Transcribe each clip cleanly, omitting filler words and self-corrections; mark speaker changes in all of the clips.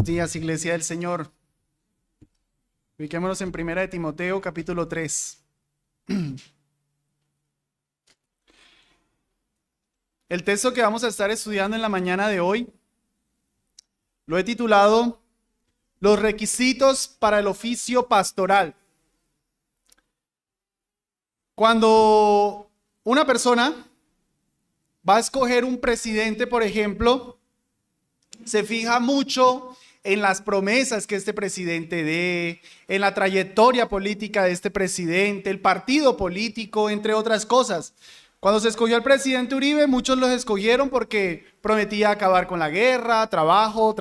Speaker 1: días, Iglesia del Señor. Ubiquémonos en 1 Timoteo, capítulo 3. El texto que vamos a estar estudiando en la mañana de hoy lo he titulado Los requisitos para el oficio pastoral. Cuando una persona va a escoger un presidente, por ejemplo, se fija mucho en las promesas que este presidente dé, en la trayectoria política de este presidente, el partido político, entre otras cosas. Cuando se escogió al presidente Uribe, muchos los escogieron porque prometía acabar con la guerra, trabajo.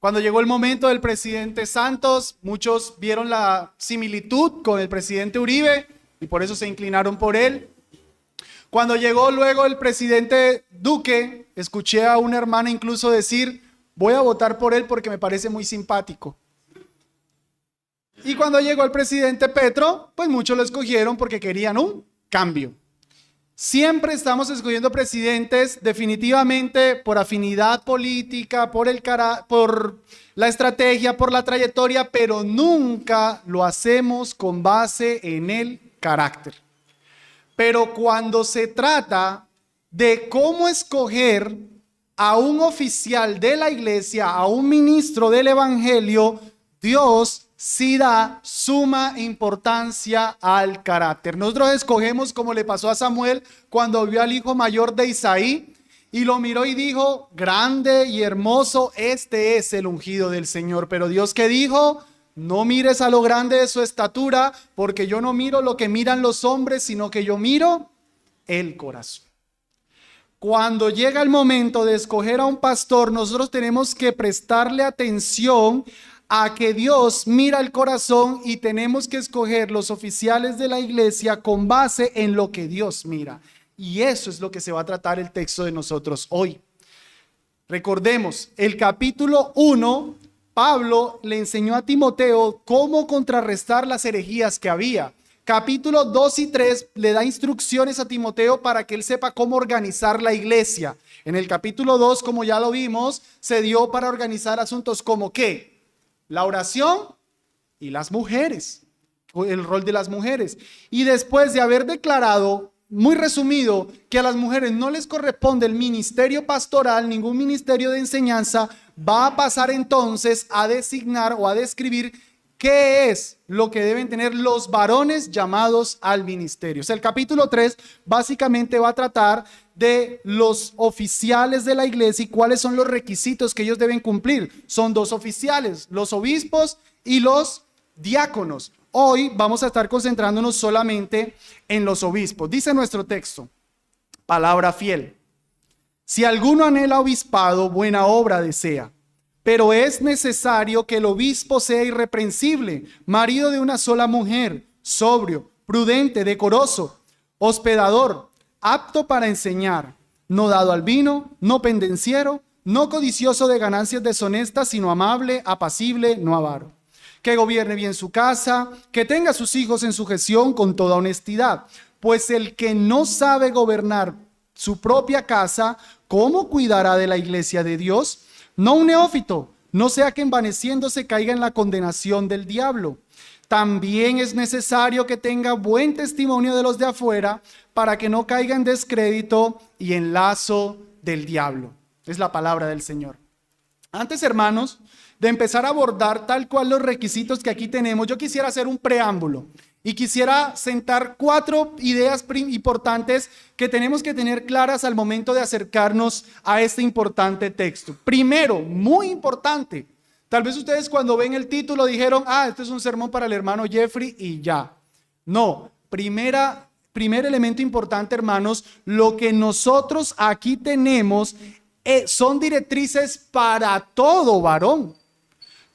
Speaker 1: Cuando llegó el momento del presidente Santos, muchos vieron la similitud con el presidente Uribe y por eso se inclinaron por él. Cuando llegó luego el presidente Duque, escuché a una hermana incluso decir, voy a votar por él porque me parece muy simpático. Y cuando llegó el presidente Petro, pues muchos lo escogieron porque querían un cambio. Siempre estamos escogiendo presidentes definitivamente por afinidad política, por la estrategia, por la trayectoria, pero nunca lo hacemos con base en el carácter. Pero cuando se trata de cómo escoger a un oficial de la iglesia, a un ministro del evangelio, Dios sí da suma importancia al carácter. Nosotros escogemos como le pasó a Samuel cuando vio al hijo mayor de Isaí y lo miró y dijo, grande y hermoso, este es el ungido del Señor. Pero Dios, ¿qué dijo? No mires a lo grande de su estatura, porque yo no miro lo que miran los hombres, sino que yo miro el corazón. Cuando llega el momento de escoger a un pastor, nosotros tenemos que prestarle atención a que Dios mira el corazón y tenemos que escoger los oficiales de la iglesia con base en lo que Dios mira. Y eso es lo que se va a tratar el texto de nosotros hoy. Recordemos, el capítulo 1, Pablo le enseñó a Timoteo cómo contrarrestar las herejías que había. Capítulo 2 y 3 le da instrucciones a Timoteo para que él sepa cómo organizar la iglesia. En el capítulo 2, como ya lo vimos, se dio para organizar asuntos como ¿qué? La oración y las mujeres, el rol de las mujeres. Y después de haber declarado, muy resumido, que a las mujeres no les corresponde el ministerio pastoral, ningún ministerio de enseñanza, va a pasar entonces a designar o a describir qué es lo que deben tener los varones llamados al ministerio. O sea, el capítulo 3 básicamente va a tratar de los oficiales de la iglesia y cuáles son los requisitos que ellos deben cumplir. Son dos oficiales, los obispos y los diáconos. Hoy vamos a estar concentrándonos solamente en los obispos. Dice nuestro texto, palabra fiel. Si alguno anhela obispado, buena obra desea. Pero es necesario que el obispo sea irreprensible, marido de una sola mujer, sobrio, prudente, decoroso, hospedador, apto para enseñar, no dado al vino, no pendenciero, no codicioso de ganancias deshonestas, sino amable, apacible, no avaro. Que gobierne bien su casa, que tenga a sus hijos en sujeción con toda honestidad. Pues el que no sabe gobernar su propia casa, ¿cómo cuidará de la iglesia de Dios? No un neófito, no sea que envaneciéndose caiga en la condenación del diablo. También es necesario que tenga buen testimonio de los de afuera para que no caiga en descrédito y en lazo del diablo. Es la palabra del Señor. Antes, hermanos, de empezar a abordar tal cual los requisitos que aquí tenemos, yo quisiera hacer un preámbulo y quisiera sentar 4 ideas importantes que tenemos que tener claras al momento de acercarnos a este importante texto. Primero, muy importante, tal vez ustedes cuando ven el título dijeron, este es un sermón para el hermano Jeffrey y ya. No, primer elemento importante, hermanos, lo que nosotros aquí tenemos son directrices para todo varón.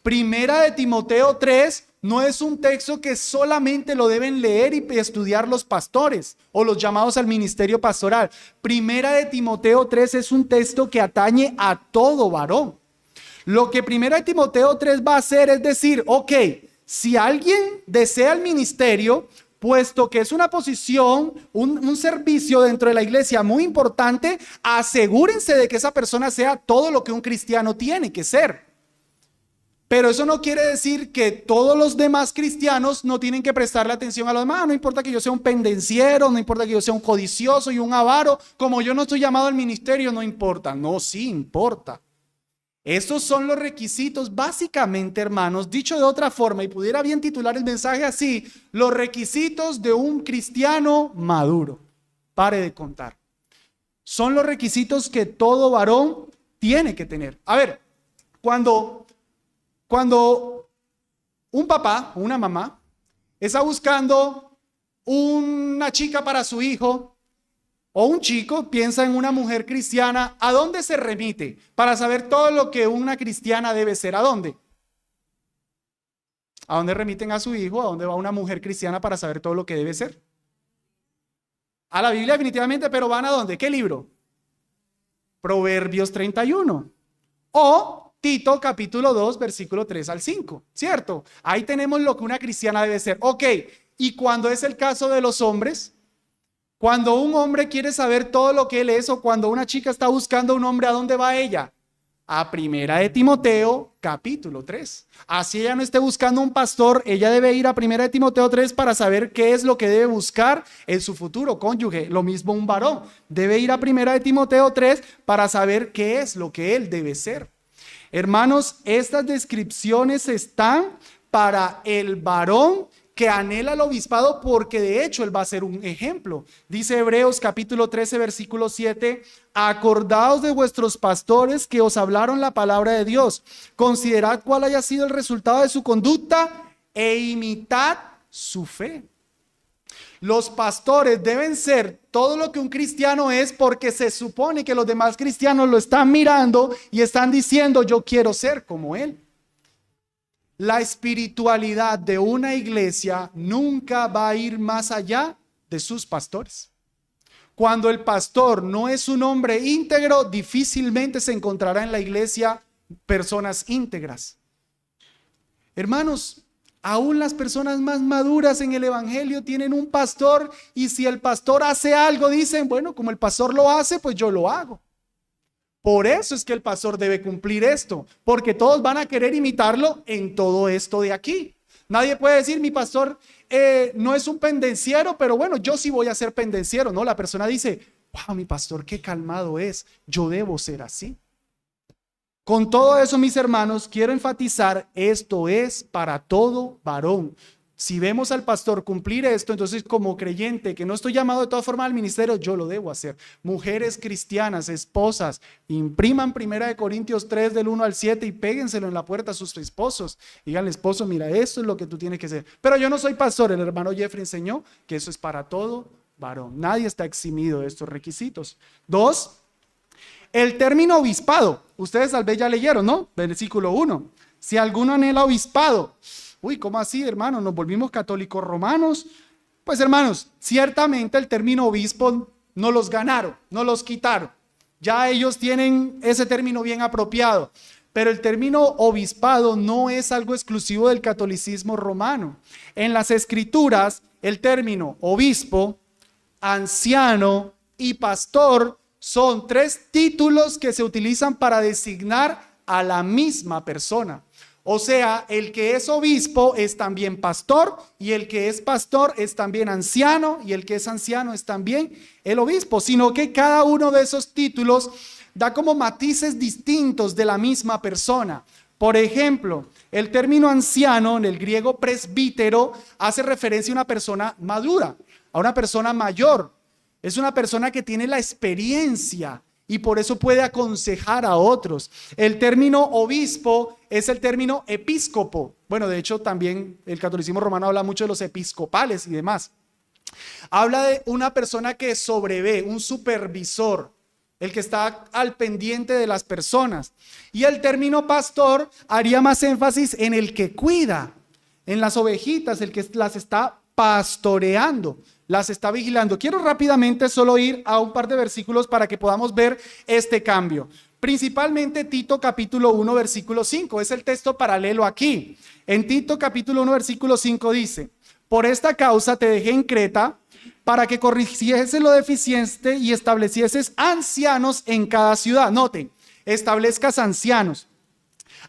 Speaker 1: Primera de Timoteo 3 no es un texto que solamente lo deben leer y estudiar los pastores o los llamados al ministerio pastoral. Primera de Timoteo 3 es un texto que atañe a todo varón. Lo que Primera de Timoteo 3 va a hacer es decir, ok, si alguien desea el ministerio, puesto que es una posición, un servicio dentro de la iglesia muy importante, asegúrense de que esa persona sea todo lo que un cristiano tiene que ser. Pero eso no quiere decir que todos los demás cristianos no tienen que prestarle atención a los demás. No importa que yo sea un pendenciero, no importa que yo sea un codicioso y un avaro, como yo no estoy llamado al ministerio, no importa. No, sí importa. Estos son los requisitos, básicamente, hermanos, dicho de otra forma, y pudiera bien titular el mensaje así: los requisitos de un cristiano maduro. Pare de contar. Son los requisitos que todo varón tiene que tener. A ver, cuando un papá o una mamá está buscando una chica para su hijo, o un chico piensa en una mujer cristiana, ¿a dónde se remite para saber todo lo que una cristiana debe ser? ¿A dónde? ¿A dónde remiten a su hijo? ¿A dónde va una mujer cristiana para saber todo lo que debe ser? A la Biblia definitivamente, pero ¿van a dónde? ¿Qué libro? Proverbios 31. O Tito capítulo 2, versículo 3 al 5, ¿cierto? Ahí tenemos lo que una cristiana debe ser. Ok, ¿y cuando es el caso de los hombres? Cuando un hombre quiere saber todo lo que él es, o cuando una chica está buscando a un hombre, ¿a dónde va ella? A Primera de Timoteo capítulo 3. Así ella no esté buscando un pastor, ella debe ir a Primera de Timoteo 3 para saber qué es lo que debe buscar en su futuro cónyuge. Lo mismo un varón, debe ir a Primera de Timoteo 3 para saber qué es lo que él debe ser. Hermanos, estas descripciones están para el varón que anhela el obispado, porque de hecho él va a ser un ejemplo. Dice Hebreos capítulo 13 versículo 7: acordaos de vuestros pastores que os hablaron la palabra de Dios, considerad cuál haya sido el resultado de su conducta e imitad su fe. Los pastores deben ser todo lo que un cristiano es, porque se supone que los demás cristianos lo están mirando y están diciendo: yo quiero ser como él. La espiritualidad de una iglesia nunca va a ir más allá de sus pastores. Cuando el pastor no es un hombre íntegro, difícilmente se encontrará en la iglesia personas íntegras. Hermanos, aún las personas más maduras en el evangelio tienen un pastor, y si el pastor hace algo, dicen: bueno, como el pastor lo hace, pues yo lo hago. Por eso es que el pastor debe cumplir esto, porque todos van a querer imitarlo en todo esto de aquí. Nadie puede decir: mi pastor no es un pendenciero, pero bueno, yo sí voy a ser pendenciero. No, la persona dice: wow, mi pastor qué calmado es, yo debo ser así. Con todo eso, mis hermanos, quiero enfatizar: esto es para todo varón. Si vemos al pastor cumplir esto, entonces como creyente que no estoy llamado de todas formas al ministerio, yo lo debo hacer. Mujeres cristianas, esposas, impriman 1 Corintios 3 del 1 al 7 y péguenselo en la puerta a sus esposos. Díganle: esposo, mira, esto es lo que tú tienes que hacer. Pero yo no soy pastor. El hermano Jeffrey enseñó que eso es para todo varón. Nadie está eximido de estos requisitos. 2, el término obispado. Ustedes tal vez ya leyeron, ¿no? Versículo 1. Si alguno anhela obispado. Uy, ¿cómo así, hermano? ¿Nos volvimos católicos romanos? Pues, hermanos, ciertamente el término obispo no los ganaron, no los quitaron. Ya ellos tienen ese término bien apropiado. Pero el término obispado no es algo exclusivo del catolicismo romano. En las escrituras, el término obispo, anciano y pastor son 3 títulos que se utilizan para designar a la misma persona. O sea, el que es obispo es también pastor, y el que es pastor es también anciano, y el que es anciano es también el obispo, sino que cada uno de esos títulos da como matices distintos de la misma persona. Por ejemplo, el término anciano en el griego presbítero hace referencia a una persona madura, a una persona mayor. Es una persona que tiene la experiencia y por eso puede aconsejar a otros. El término obispo es el término episcopo. Bueno, de hecho también el catolicismo romano habla mucho de los episcopales y demás. Habla de una persona que sobrevé, un supervisor, el que está al pendiente de las personas. Y el término pastor haría más énfasis en el que cuida, en las ovejitas, el que las está pastoreando, las está vigilando. Quiero rápidamente solo ir a un par de versículos para que podamos ver este cambio. Principalmente Tito capítulo 1 versículo 5, es el texto paralelo aquí. En Tito capítulo 1 versículo 5 dice: por esta causa te dejé en Creta, para que corrigiese lo deficiente y establecieses ancianos en cada ciudad. Noten, establezcas ancianos.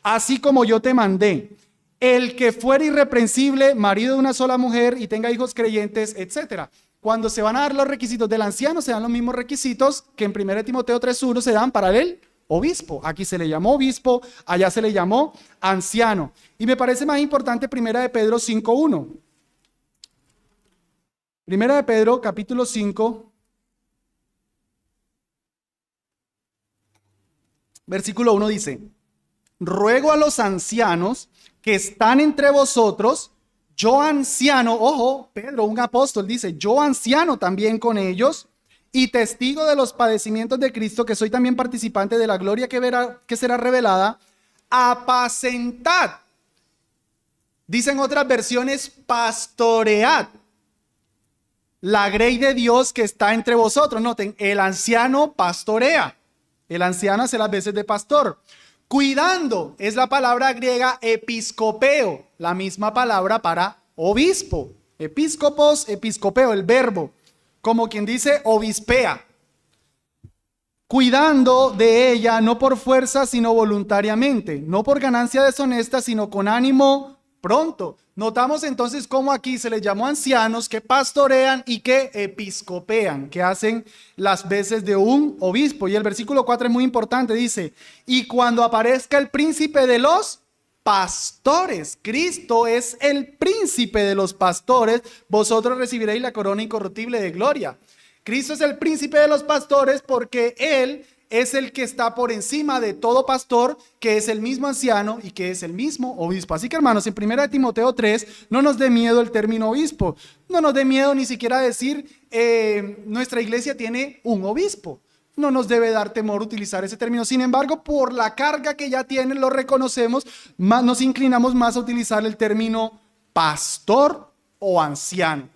Speaker 1: así como yo te mandé. El que fuera irreprensible, marido de una sola mujer y tenga hijos creyentes, etcétera. Cuando se van a dar los requisitos del anciano, se dan los mismos requisitos que en 1 Timoteo 3:1 se dan para el obispo. Aquí se le llamó obispo, allá se le llamó anciano. Y me parece más importante 1 de Pedro 5:1. 1 de Pedro, capítulo 5, versículo 1 dice: ruego a los ancianos que están entre vosotros, yo anciano, ojo, Pedro, un apóstol, dice, yo anciano también con ellos, y testigo de los padecimientos de Cristo, que soy también participante de la gloria que será revelada, apacentad. Dicen otras versiones, pastoread la grey de Dios que está entre vosotros. Noten, el anciano pastorea. El anciano hace las veces de pastor. Cuidando es la palabra griega episcopeo, la misma palabra para obispo. Episcopos, episcopeo, el verbo, como quien dice obispea. Cuidando de ella, no por fuerza, sino voluntariamente, no por ganancia deshonesta, sino con ánimo pronto. Notamos entonces cómo aquí se les llamó ancianos que pastorean y que episcopean, que hacen las veces de un obispo. Y el versículo 4 es muy importante, dice, y cuando aparezca el príncipe de los pastores, Cristo es el príncipe de los pastores, vosotros recibiréis la corona incorruptible de gloria. Cristo es el príncipe de los pastores porque Él es el que está por encima de todo pastor, que es el mismo anciano y que es el mismo obispo. Así que, hermanos, en 1 Timoteo 3, no nos dé miedo el término obispo. No nos dé miedo ni siquiera decir, nuestra iglesia tiene un obispo. No nos debe dar temor utilizar ese término. Sin embargo, por la carga que ya tiene, lo reconocemos, nos inclinamos más a utilizar el término pastor o anciano,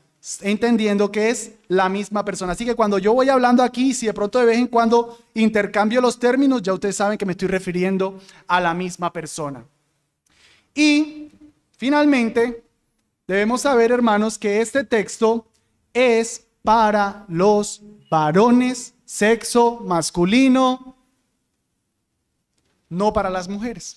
Speaker 1: entendiendo que es la misma persona. Así que cuando yo voy hablando aquí, si de pronto de vez en cuando intercambio los términos, ya ustedes saben que me estoy refiriendo a la misma persona. Y finalmente, debemos saber, hermanos, que este texto es para los varones, sexo masculino, no para las mujeres.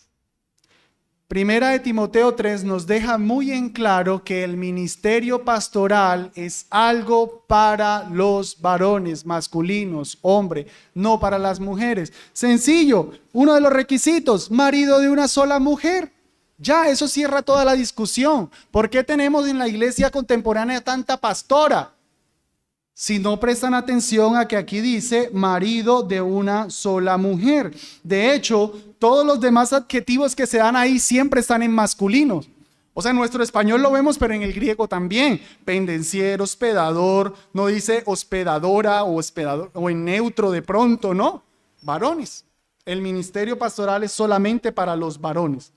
Speaker 1: Primera de Timoteo 3 nos deja muy en claro que el ministerio pastoral es algo para los varones masculinos, hombre, no para las mujeres. Sencillo, uno de los requisitos, marido de una sola mujer. Ya, eso cierra toda la discusión. ¿Por qué tenemos en la iglesia contemporánea tanta pastora? Si no prestan atención a que aquí dice marido de una sola mujer. De hecho, todos los demás adjetivos que se dan ahí siempre están en masculinos. O sea, en nuestro español lo vemos, pero en el griego también. Pendenciero, hospedador, no dice hospedadora o hospedador, o en neutro de pronto, ¿no? Varones. El ministerio pastoral es solamente para los varones.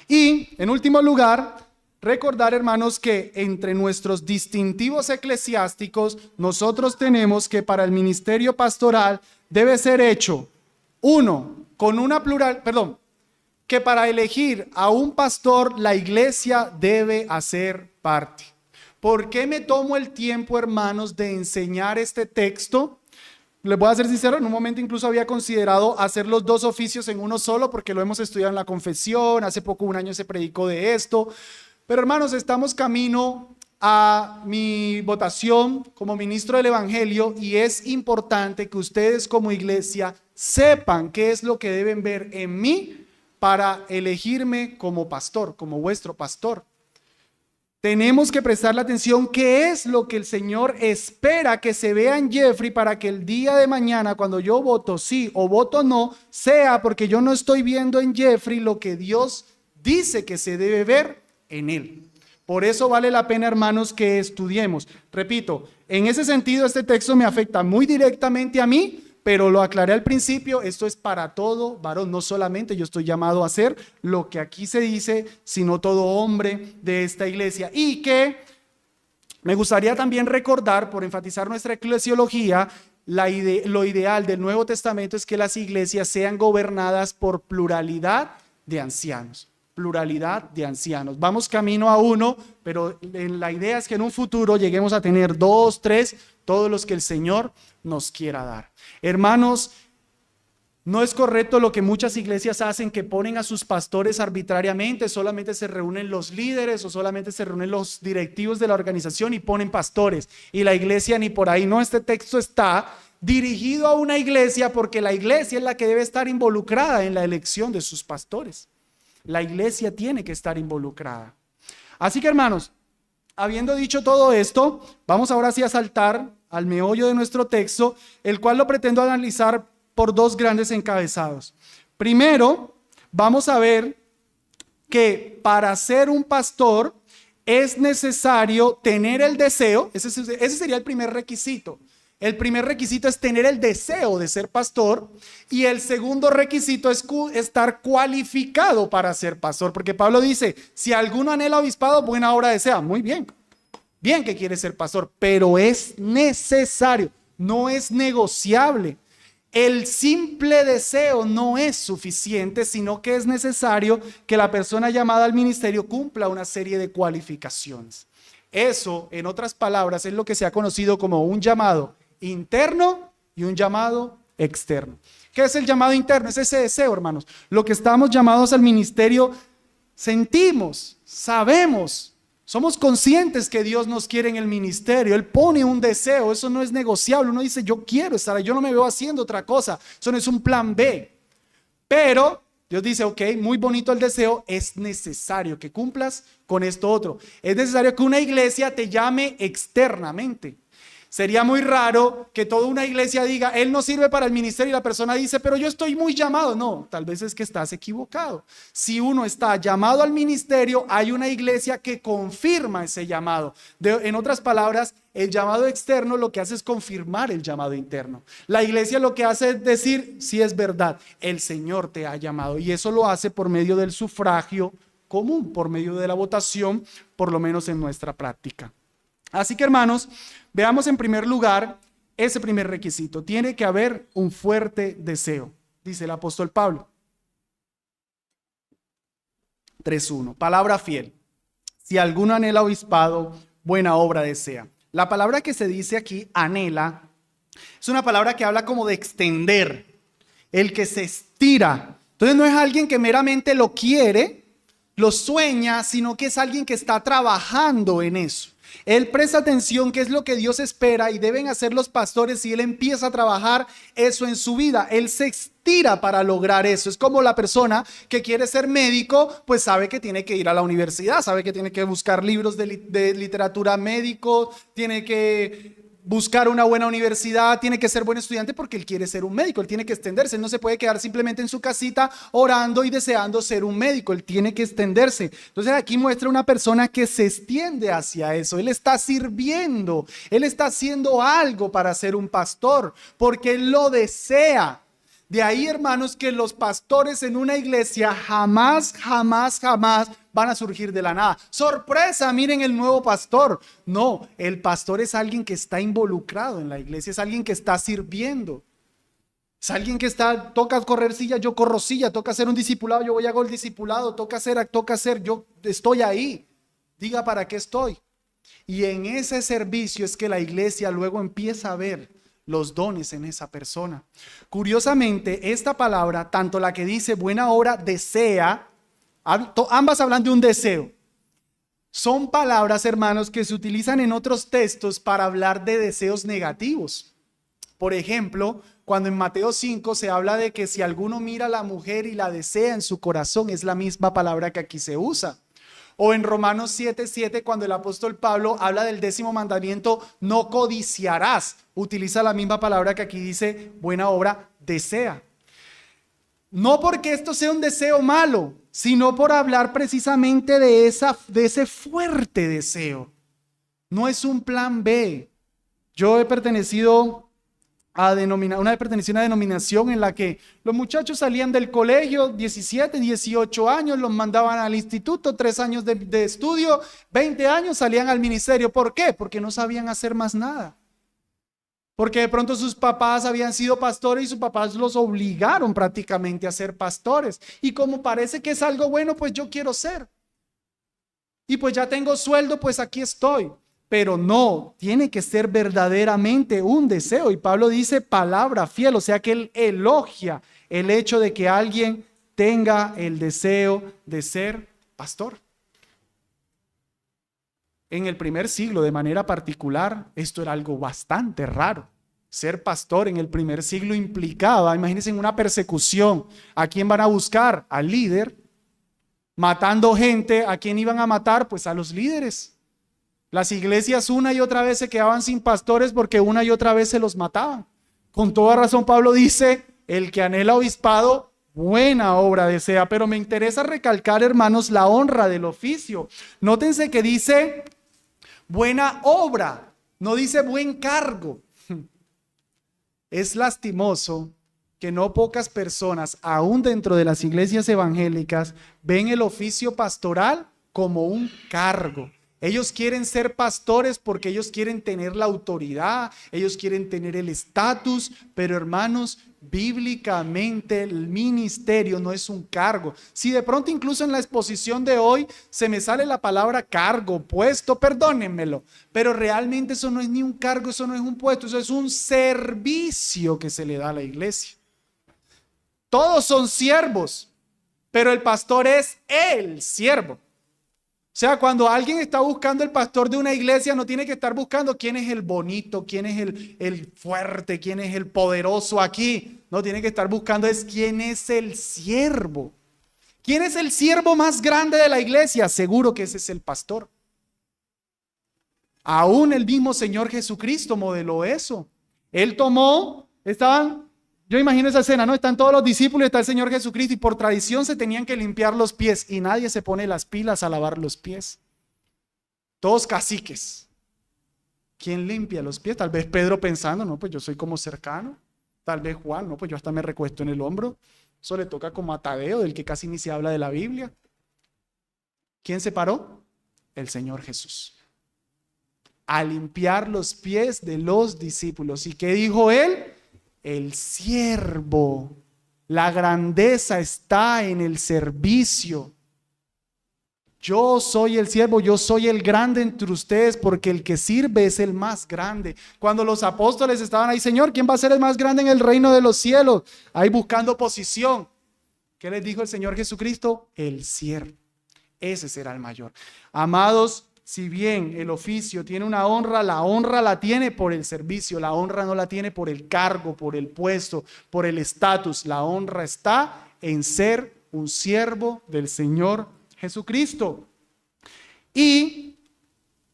Speaker 1: Y, en último lugar, recordar, hermanos, que entre nuestros distintivos eclesiásticos, nosotros tenemos que para el ministerio pastoral debe ser hecho, que para elegir a un pastor la iglesia debe hacer parte. ¿Por qué me tomo el tiempo, hermanos, de enseñar este texto? Les voy a ser sincero, en un momento incluso había considerado hacer los dos oficios en uno solo, porque lo hemos estudiado en la confesión, hace poco, un año se predicó de esto. Pero hermanos, estamos camino a mi votación como ministro del Evangelio y es importante que ustedes como iglesia sepan qué es lo que deben ver en mí para elegirme como pastor, como vuestro pastor. Tenemos que prestarle atención qué es lo que el Señor espera que se vea en Jeffrey para que el día de mañana, cuando yo voto sí o voto no, sea porque yo no estoy viendo en Jeffrey lo que Dios dice que se debe ver en él. Por eso vale la pena, hermanos, que estudiemos. Repito, en ese sentido este texto me afecta muy directamente a mí, pero lo aclaré al principio, esto es para todo varón, no solamente yo estoy llamado a hacer lo que aquí se dice, sino todo hombre de esta iglesia. Y que me gustaría también recordar, por enfatizar nuestra eclesiología, lo ideal del Nuevo Testamento es que las iglesias sean gobernadas por pluralidad de ancianos. Pluralidad de ancianos. Vamos camino a uno, pero la idea es que en un futuro lleguemos a tener 2, 3, todos los que el Señor nos quiera dar. Hermanos, No es correcto lo que muchas iglesias hacen, que ponen a sus pastores arbitrariamente, solamente se reúnen los líderes o solamente se reúnen los directivos de la organización y ponen pastores. Y la iglesia ni por ahí. No, este texto está dirigido a una iglesia porque la iglesia es la que debe estar involucrada en la elección de sus pastores. La iglesia tiene que estar involucrada. Así que, hermanos, habiendo dicho todo esto, vamos ahora sí a saltar al meollo de nuestro texto, el cual lo pretendo analizar por dos grandes encabezados. Primero, vamos a ver que para ser un pastor es necesario tener el deseo. Ese sería el primer requisito. El primer requisito es tener el deseo de ser pastor, y el segundo requisito es estar cualificado para ser pastor, porque Pablo dice, si alguno anhela obispado, buena obra desea. Muy bien, bien que quiere ser pastor, pero es necesario, no es negociable. El simple deseo no es suficiente, sino que es necesario que la persona llamada al ministerio cumpla una serie de cualificaciones. Eso, en otras palabras, es lo que se ha conocido como un llamado interno y un llamado externo. ¿Qué es el llamado interno? Es ese deseo, hermanos. Lo que estamos llamados al ministerio sentimos, sabemos, somos conscientes que Dios nos quiere en el ministerio. Él pone un deseo, eso no es negociable. Uno dice, yo quiero estar ahí, yo no me veo haciendo otra cosa. Eso no es un plan B. Pero Dios dice, ok, muy bonito el deseo, es necesario que cumplas con esto otro. Es necesario que una iglesia te llame externamente. Sería muy raro que toda una iglesia diga, él no sirve para el ministerio, y la persona dice, pero yo estoy muy llamado. No, tal vez es que estás equivocado. Si uno está llamado al ministerio, hay una iglesia que confirma ese llamado. En otras palabras, el llamado externo lo que hace es confirmar el llamado interno. La iglesia lo que hace es decir, sí, es verdad, el Señor te ha llamado, y eso lo hace por medio del sufragio común, por medio de la votación, por lo menos en nuestra práctica. Así que, hermanos, veamos en primer lugar ese primer requisito. Tiene que haber un fuerte deseo, dice el apóstol Pablo. 3:1, palabra fiel. Si alguno anhela obispado, buena obra desea. La palabra que se dice aquí, anhela, es una palabra que habla como de extender, el que se estira. Entonces no es alguien que meramente lo quiere, lo sueña, sino que es alguien que está trabajando en eso. Él presta atención qué es lo que Dios espera y deben hacer los pastores, y él empieza a trabajar eso en su vida. Él se estira para lograr eso. Es como la persona que quiere ser médico, pues sabe que tiene que ir a la universidad, sabe que tiene que buscar libros de literatura médico, tiene que buscar una buena universidad, tiene que ser buen estudiante porque él quiere ser un médico, él tiene que extenderse, él no se puede quedar simplemente en su casita orando y deseando ser un médico, él tiene que extenderse. Entonces aquí muestra una persona que se extiende hacia eso, él está sirviendo, él está haciendo algo para ser un pastor, porque él lo desea. De ahí, hermanos, que los pastores en una iglesia jamás van a surgir de la nada. ¡Sorpresa! Miren el nuevo pastor. No, el pastor es alguien que está involucrado en la iglesia, es alguien que está sirviendo. Es alguien que toca correr silla, yo corro silla, toca hacer un discipulado, yo voy a hacer el discipulado, toca hacer, yo estoy ahí. Diga para qué estoy. Y en ese servicio es que la iglesia luego empieza a ver los dones en esa persona. Curiosamente, esta palabra, tanto la que dice buena obra desea, ambas hablan de un deseo. Son palabras, hermanos, que se utilizan en otros textos para hablar de deseos negativos. Por ejemplo, cuando en Mateo 5 se habla de que si alguno mira a la mujer y la desea en su corazón, es la misma palabra que aquí se usa. O en Romanos 7:7, cuando el apóstol Pablo habla del 10º mandamiento, no codiciarás, utiliza la misma palabra que aquí dice buena obra desea. No porque esto sea un deseo malo, sino por hablar precisamente de ese fuerte deseo. No es un plan B. Yo he pertenecido a una denominación en la que los muchachos salían del colegio, 17, 18 años, los mandaban al instituto, 3 años de estudio, 20 años salían al ministerio. ¿Por qué? Porque no sabían hacer más nada. Porque de pronto sus papás habían sido pastores y sus papás los obligaron prácticamente a ser pastores. Y como parece que es algo bueno, pues yo quiero ser. Y pues ya tengo sueldo, pues aquí estoy. pero no, tiene que ser verdaderamente un deseo. Y Pablo dice palabra fiel, o sea que él elogia el hecho de que alguien tenga el deseo de ser pastor. En el primer siglo, de manera particular, esto era algo bastante raro. Ser pastor en el primer siglo implicaba, imagínense, una persecución. ¿A quién van a buscar? Al líder. Matando gente, ¿a quién iban a matar? Pues a los líderes. Las iglesias una y otra vez se quedaban sin pastores porque una y otra vez se los mataban. Con toda razón Pablo dice, el que anhela obispado, buena obra desea. Pero me interesa recalcar, hermanos, la honra del oficio. Nótense que dice buena obra, no dice buen cargo. Es lastimoso que no pocas personas, aún dentro de las iglesias evangélicas, ven el oficio pastoral como un cargo. Ellos quieren ser pastores porque ellos quieren tener la autoridad, ellos quieren tener el estatus, pero hermanos, bíblicamente el ministerio no es un cargo. Si de pronto incluso en la exposición de hoy se me sale la palabra cargo, puesto, perdónenmelo, pero realmente eso no es ni un cargo, eso no es un puesto, eso es un servicio que se le da a la iglesia. Todos son siervos, pero el pastor es el siervo. O sea, cuando alguien está buscando el pastor de una iglesia, no tiene que estar buscando quién es el bonito, quién es el fuerte, quién es el poderoso aquí. No, tiene que estar buscando es quién es el siervo. ¿Quién es el siervo más grande de la iglesia? Seguro que ese es el pastor. Aún el mismo Señor Jesucristo modeló eso. Él tomó, yo imagino esa escena, ¿no? Están todos los discípulos, está el Señor Jesucristo y por tradición se tenían que limpiar los pies y nadie se pone las pilas a lavar los pies. Todos caciques. ¿Quién limpia los pies? Tal vez Pedro pensando, no, pues yo soy como cercano. Tal vez Juan, no, pues yo hasta me recuesto en el hombro. Eso le toca como a Tadeo, del que casi ni se habla de la Biblia. ¿Quién se paró? El Señor Jesús. A limpiar los pies de los discípulos. ¿Y qué dijo él? El siervo, la grandeza está en el servicio. Yo soy el siervo, yo soy el grande entre ustedes, porque el que sirve es el más grande. Cuando los apóstoles estaban ahí, Señor, ¿quién va a ser el más grande en el reino de los cielos? Ahí buscando posición. ¿Qué les dijo el Señor Jesucristo? El siervo. Ese será el mayor. Amados, si bien el oficio tiene una honra, la honra la tiene por el servicio, la honra no la tiene por el cargo, por el puesto, por el estatus. La honra está en ser un siervo del Señor Jesucristo. Y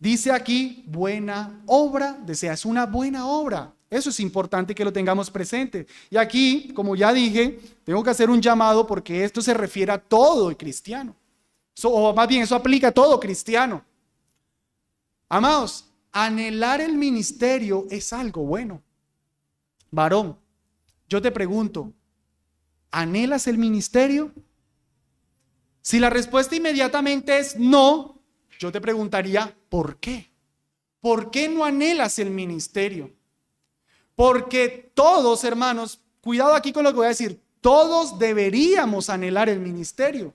Speaker 1: dice aquí, buena obra, deseas una buena obra. Eso es importante que lo tengamos presente. Y aquí, como ya dije, tengo que hacer un llamado porque esto se refiere a todo cristiano. O más bien, eso aplica a todo cristiano. Amados, anhelar el ministerio es algo bueno. Varón, yo te pregunto, ¿anhelas el ministerio? Si la respuesta inmediatamente es no, yo te preguntaría, ¿por qué? ¿Por qué no anhelas el ministerio? Porque todos, hermanos, cuidado aquí con lo que voy a decir, todos deberíamos anhelar el ministerio.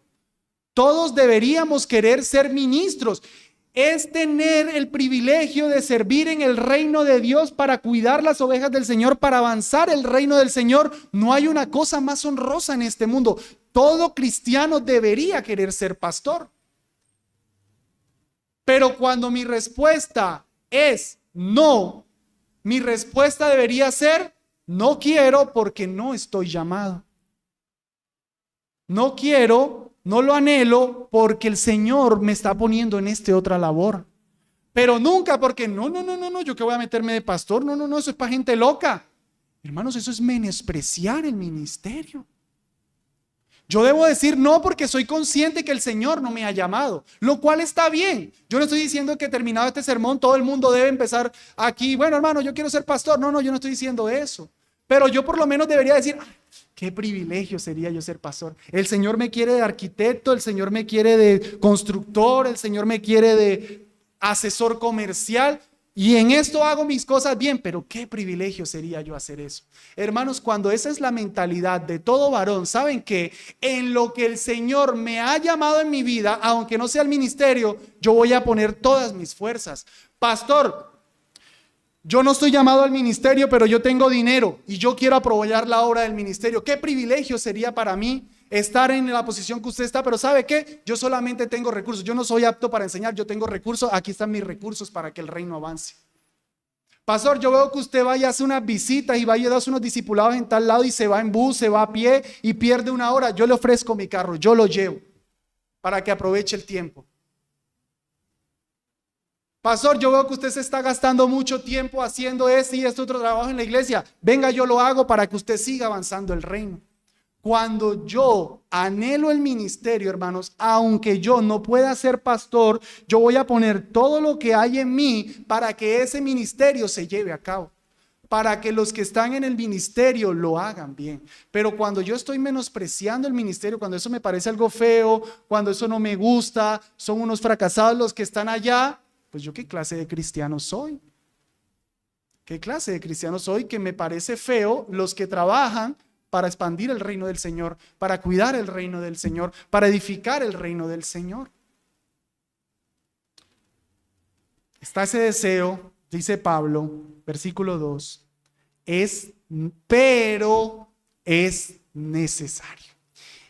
Speaker 1: Todos deberíamos querer ser ministros. Es tener el privilegio de servir en el reino de Dios para cuidar las ovejas del Señor, para avanzar el reino del Señor. No hay una cosa más honrosa en este mundo. Todo cristiano debería querer ser pastor. Pero cuando mi respuesta es no, mi respuesta debería ser no quiero porque no estoy llamado. No quiero, no lo anhelo porque el Señor me está poniendo en otra labor. Pero nunca porque no, yo que voy a meterme de pastor, no, eso es para gente loca. Hermanos, eso es menospreciar el ministerio. Yo debo decir no porque soy consciente que el Señor no me ha llamado, lo cual está bien. Yo no estoy diciendo que terminado este sermón todo el mundo debe empezar aquí, bueno hermano, yo quiero ser pastor. No, yo no estoy diciendo eso. Pero yo por lo menos debería decir, qué privilegio sería yo ser pastor. El Señor me quiere de arquitecto, el Señor me quiere de constructor, el Señor me quiere de asesor comercial. Y en esto hago mis cosas bien, pero qué privilegio sería yo hacer eso. Hermanos, cuando esa es la mentalidad de todo varón, saben que en lo que el Señor me ha llamado en mi vida, aunque no sea el ministerio, yo voy a poner todas mis fuerzas. Pastor, yo no estoy llamado al ministerio, pero yo tengo dinero y yo quiero apoyar la obra del ministerio. Qué privilegio sería para mí estar en la posición que usted está, pero ¿sabe qué? Yo solamente tengo recursos, yo no soy apto para enseñar, yo tengo recursos, aquí están mis recursos para que el reino avance. Pastor, yo veo que usted vaya a hacer unas visitas y vaya a dar unos discipulados en tal lado y se va en bus, se va a pie y pierde una hora, yo le ofrezco mi carro, yo lo llevo para que aproveche el tiempo. Pastor, yo veo que usted se está gastando mucho tiempo haciendo este y este otro trabajo en la iglesia, venga, yo lo hago para que usted siga avanzando el reino. Cuando yo anhelo el ministerio, hermanos, aunque yo no pueda ser pastor, yo voy a poner todo lo que hay en mí para que ese ministerio se lleve a cabo, para que los que están en el ministerio lo hagan bien. Pero cuando yo estoy menospreciando el ministerio, cuando eso me parece algo feo, cuando eso no me gusta, son unos fracasados los que están allá, pues yo qué clase de cristiano soy. ¿Qué clase de cristiano soy? Que me parece feo los que trabajan para expandir el reino del Señor, para cuidar el reino del Señor, para edificar el reino del Señor. Está ese deseo, dice Pablo, versículo 2, pero es necesario.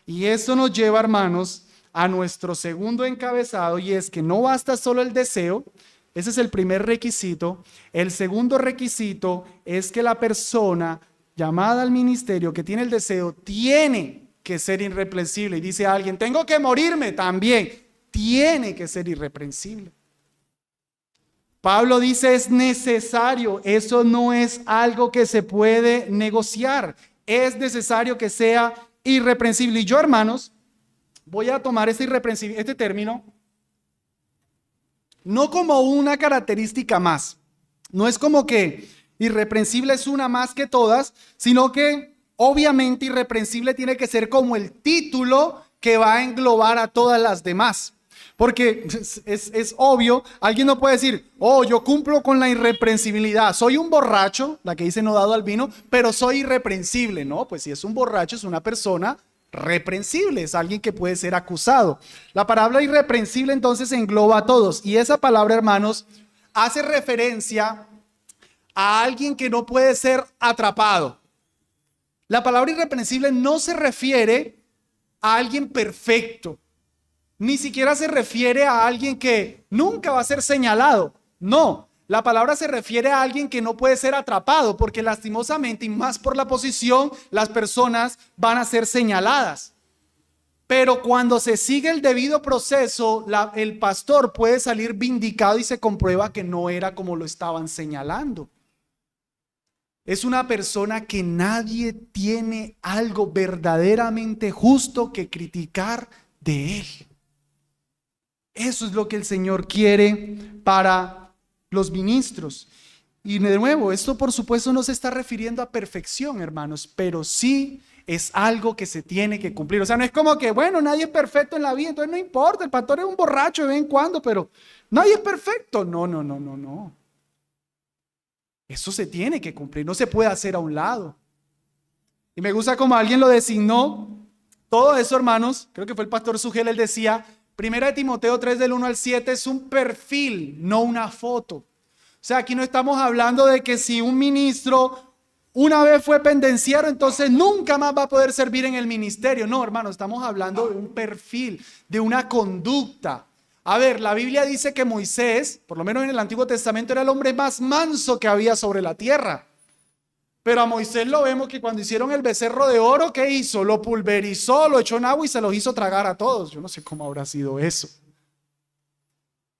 Speaker 1: Y eso nos lleva, hermanos, a nuestro segundo encabezado, y es que no basta solo el deseo. Ese es el primer requisito. El segundo requisito es que la persona llamada al ministerio, que tiene el deseo, tiene que ser irreprensible. Y dice alguien, tengo que morirme también. Tiene que ser irreprensible. Pablo dice, es necesario. Eso no es algo que se puede negociar. Es necesario que sea irreprensible. Y yo, hermanos, voy a tomar este término no como una característica más. No es como que irreprensible es una más que todas, sino que obviamente irreprensible tiene que ser como el título que va a englobar a todas las demás. Porque es obvio, alguien no puede decir, oh, yo cumplo con la irreprensibilidad, soy un borracho, la que dice no dado al vino, pero soy irreprensible. No, pues si es un borracho es una persona reprensible, es alguien que puede ser acusado. La palabra irreprensible entonces engloba a todos, y esa palabra, hermanos, hace referencia a alguien que no puede ser atrapado. La palabra irreprensible no se refiere a alguien perfecto, ni siquiera se refiere a alguien que nunca va a ser señalado. No, la palabra se refiere a alguien que no puede ser atrapado, porque lastimosamente, y más por la posición, las personas van a ser señaladas. Pero cuando se sigue el debido proceso, el pastor puede salir vindicado y se comprueba que no era como lo estaban señalando. Es una persona que nadie tiene algo verdaderamente justo que criticar de él. Eso es lo que el Señor quiere para los ministros. Y de nuevo, esto por supuesto no se está refiriendo a perfección, hermanos, pero sí es algo que se tiene que cumplir. O sea, no es como que, bueno, nadie es perfecto en la vida, entonces no importa, el pastor es un borracho de vez en cuando, pero nadie es perfecto. No. Eso se tiene que cumplir, no se puede hacer a un lado. Y me gusta como alguien lo designó. Todo eso, hermanos, creo que fue el pastor Sugel, él decía, 1 Timoteo 3 del 1 al 7 es un perfil, no una foto. O sea, aquí no estamos hablando de que si un ministro una vez fue pendenciero, entonces nunca más va a poder servir en el ministerio. No, hermano, estamos hablando de un perfil, de una conducta. A ver, la Biblia dice que Moisés, por lo menos en el Antiguo Testamento, era el hombre más manso que había sobre la tierra. Pero a Moisés lo vemos que cuando hicieron el becerro de oro, ¿qué hizo? Lo pulverizó, lo echó en agua y se los hizo tragar a todos. Yo no sé cómo habrá sido eso.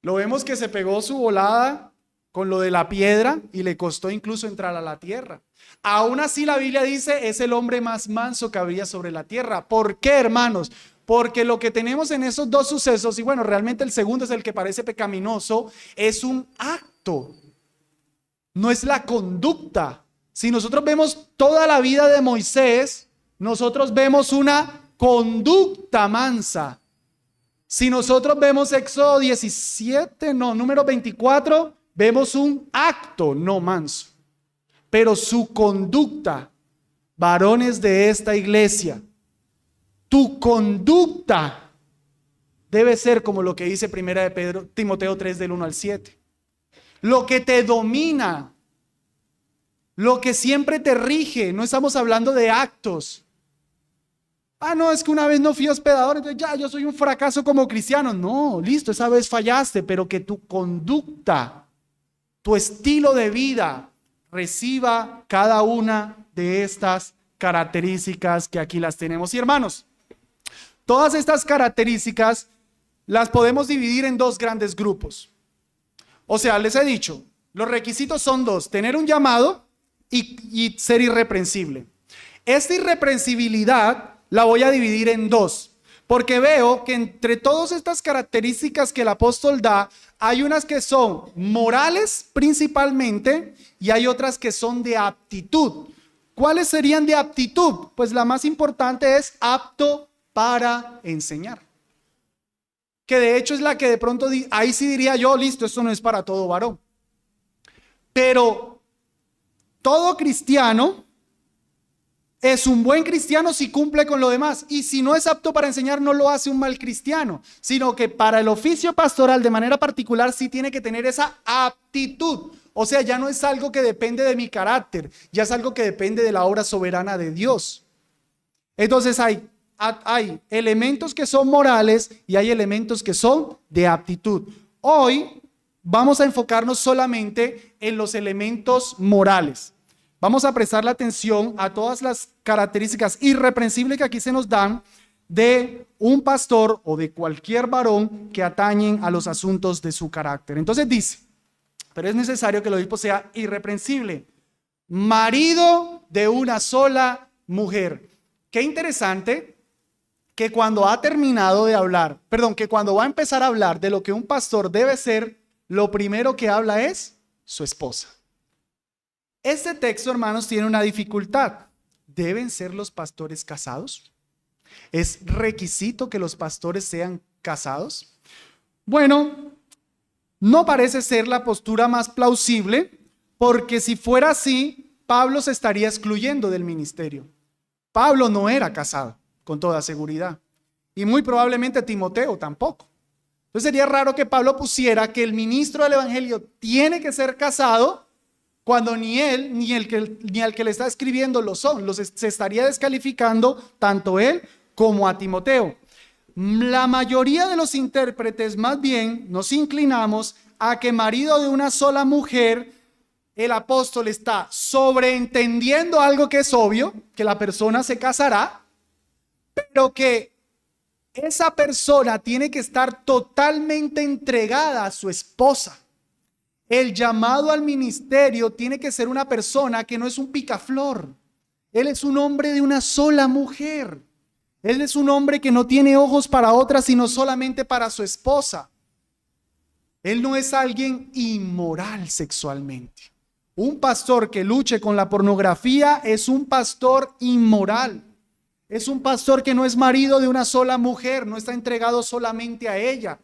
Speaker 1: Lo vemos que se pegó su volada con lo de la piedra y le costó incluso entrar a la tierra. Aún así la Biblia dice, es el hombre más manso que había sobre la tierra. ¿Por qué, hermanos? Porque lo que tenemos en esos dos sucesos, y bueno, realmente el segundo es el que parece pecaminoso, es un acto, no es la conducta. Si nosotros vemos toda la vida de Moisés, nosotros vemos una conducta mansa. Si nosotros vemos Éxodo 17, número 24, vemos un acto no manso, pero su conducta, varones de esta iglesia, tu conducta debe ser como lo que dice primera de Pedro, Timoteo 3 del 1 al 7. Lo que te domina, lo que siempre te rige. No estamos hablando de actos. No, es que una vez no fui hospedador, entonces ya yo soy un fracaso como cristiano. No, listo, esa vez fallaste, pero que tu conducta, tu estilo de vida reciba cada una de estas características que aquí las tenemos. Y hermanos, todas estas características las podemos dividir en dos grandes grupos. O sea, les he dicho, los requisitos son dos: tener un llamado y ser irreprensible. Esta irreprensibilidad la voy a dividir en dos, porque veo que entre todas estas características que el apóstol da, hay unas que son morales principalmente y hay otras que son de aptitud. ¿Cuáles serían de aptitud? Pues la más importante es apto para enseñar. Que de hecho es la que de pronto, ahí sí diría yo, listo, esto no es para todo varón. Pero todo cristiano es un buen cristiano si cumple con lo demás. Y si no es apto para enseñar, no lo hace un mal cristiano, sino que para el oficio pastoral de manera particular sí tiene que tener esa aptitud. O sea, ya no es algo que depende de mi carácter, ya es algo que depende de la obra soberana de Dios. Entonces hay elementos que son morales y hay elementos que son de aptitud. Hoy vamos a enfocarnos solamente en los elementos morales. Vamos a prestarle atención a todas las características irreprensibles que aquí se nos dan de un pastor o de cualquier varón que atañen a los asuntos de su carácter. Entonces dice, pero es necesario que el obispo sea irreprensible, marido de una sola mujer. Qué interesante que cuando ha terminado de hablar, que cuando va a empezar a hablar de lo que un pastor debe ser, lo primero que habla es su esposa. Este texto, hermanos, tiene una dificultad. ¿Deben ser los pastores casados? ¿Es requisito que los pastores sean casados? Bueno, no parece ser la postura más plausible, porque si fuera así, Pablo se estaría excluyendo del ministerio. Pablo no era casado, con toda seguridad, y muy probablemente Timoteo tampoco. Entonces sería raro que Pablo pusiera que el ministro del evangelio tiene que ser casado, cuando ni él ni al que le está escribiendo lo son. Se estaría descalificando tanto él como a Timoteo. La mayoría de los intérpretes más bien nos inclinamos a que marido de una sola mujer, el apóstol está sobreentendiendo algo que es obvio, que la persona se casará, pero que esa persona tiene que estar totalmente entregada a su esposa. El llamado al ministerio tiene que ser una persona que no es un picaflor. Él es un hombre de una sola mujer. Él es un hombre que no tiene ojos para otra, sino solamente para su esposa. Él no es alguien inmoral sexualmente. Un pastor que luche con la pornografía es un pastor inmoral. Es un pastor que no es marido de una sola mujer, no está entregado solamente a ella.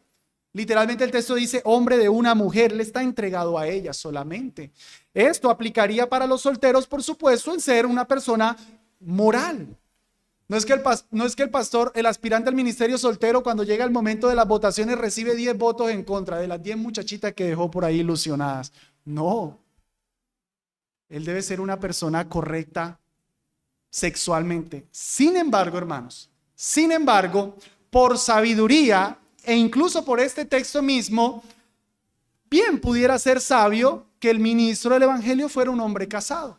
Speaker 1: Literalmente el texto dice hombre de una mujer, le está entregado a ella solamente. Esto aplicaría para los solteros, por supuesto, en ser una persona moral. No es que el pastor, el aspirante al ministerio soltero, cuando llega el momento de las votaciones recibe 10 votos en contra de las 10 muchachitas que dejó por ahí ilusionadas. No. Él debe ser una persona correcta sexualmente. Sin embargo, hermanos, por sabiduría e incluso por este texto mismo, bien pudiera ser sabio que el ministro del evangelio fuera un hombre casado.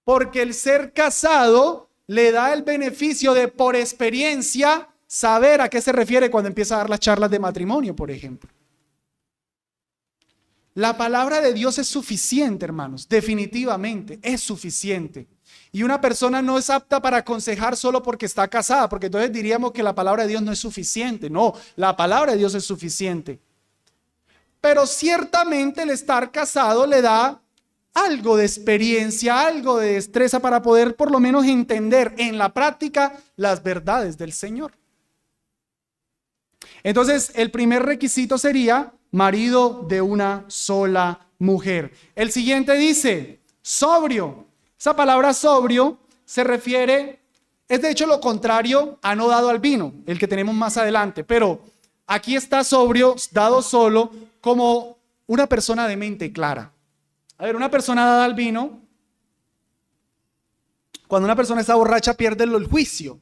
Speaker 1: Porque el ser casado le da el beneficio de, por experiencia, saber a qué se refiere cuando empieza a dar las charlas de matrimonio, por ejemplo. La palabra de Dios es suficiente, hermanos, definitivamente es suficiente. Y una persona no es apta para aconsejar solo porque está casada, porque entonces diríamos que la palabra de Dios no es suficiente. No, la palabra de Dios es suficiente. Pero ciertamente el estar casado le da algo de experiencia, algo de destreza para poder por lo menos entender en la práctica las verdades del Señor. Entonces, el primer requisito sería marido de una sola mujer. El siguiente dice, sobrio. Esa palabra sobrio se refiere, es de hecho lo contrario a no dado al vino, el que tenemos más adelante, pero aquí está sobrio, dado solo, como una persona de mente clara. A ver, una persona dada al vino, cuando una persona está borracha pierde el juicio.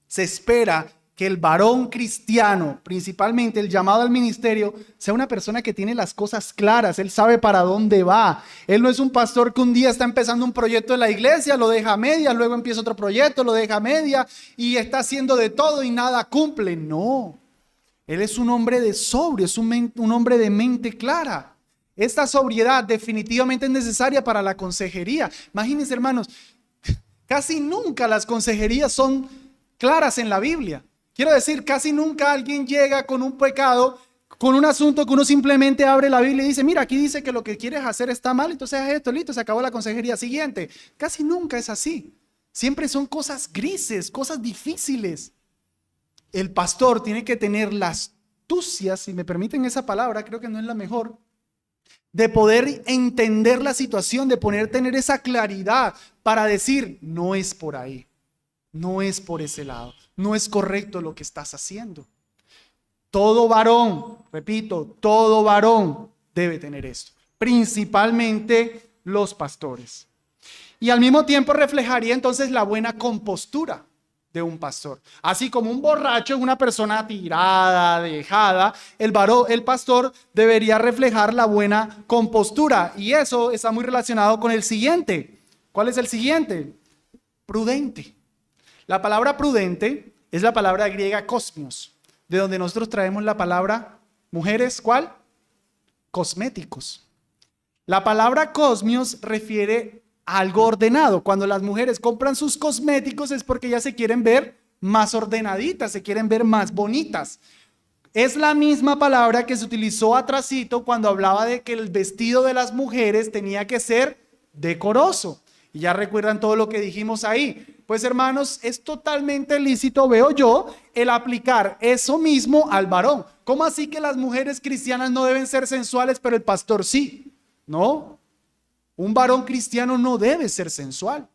Speaker 1: Se espera que el varón cristiano, principalmente el llamado al ministerio, sea una persona que tiene las cosas claras. Él sabe para dónde va. Él no es un pastor que un día está empezando un proyecto en la iglesia, lo deja a media, luego empieza otro proyecto, lo deja a media y está haciendo de todo y nada cumple. No, él es un hombre de sobrio, es un hombre de mente clara. Esta sobriedad definitivamente es necesaria para la consejería. Imagínense, hermanos, casi nunca las consejerías son claras en la Biblia. Quiero decir, casi nunca alguien llega con un pecado, con un asunto que uno simplemente abre la Biblia y dice, mira, aquí dice que lo que quieres hacer está mal, entonces haz esto, listo, se acabó la consejería siguiente. Casi nunca es así. Siempre son cosas grises, cosas difíciles. El pastor tiene que tener la astucia, si me permiten esa palabra, creo que no es la mejor, de poder entender la situación, de poder tener esa claridad para decir, no es por ahí, no es por ese lado, no es correcto lo que estás haciendo. Todo varón, repito, todo varón debe tener esto, principalmente los pastores. Y al mismo tiempo reflejaría entonces la buena compostura de un pastor. Así como un borracho es una persona tirada, dejada, el pastor debería reflejar la buena compostura. Y eso está muy relacionado con el siguiente. ¿Cuál es el siguiente? Prudente. La palabra prudente es la palabra griega cosmios, de donde nosotros traemos la palabra mujeres, ¿cuál? Cosméticos. La palabra cosmios refiere a algo ordenado. Cuando las mujeres compran sus cosméticos es porque ya se quieren ver más ordenaditas, se quieren ver más bonitas. Es la misma palabra que se utilizó atrasito cuando hablaba de que el vestido de las mujeres tenía que ser decoroso. Y ya recuerdan todo lo que dijimos ahí. Pues hermanos, es totalmente lícito, veo yo, el aplicar eso mismo al varón. ¿Cómo así que las mujeres cristianas no deben ser sensuales, pero el pastor sí? No, un varón cristiano no debe ser sensual.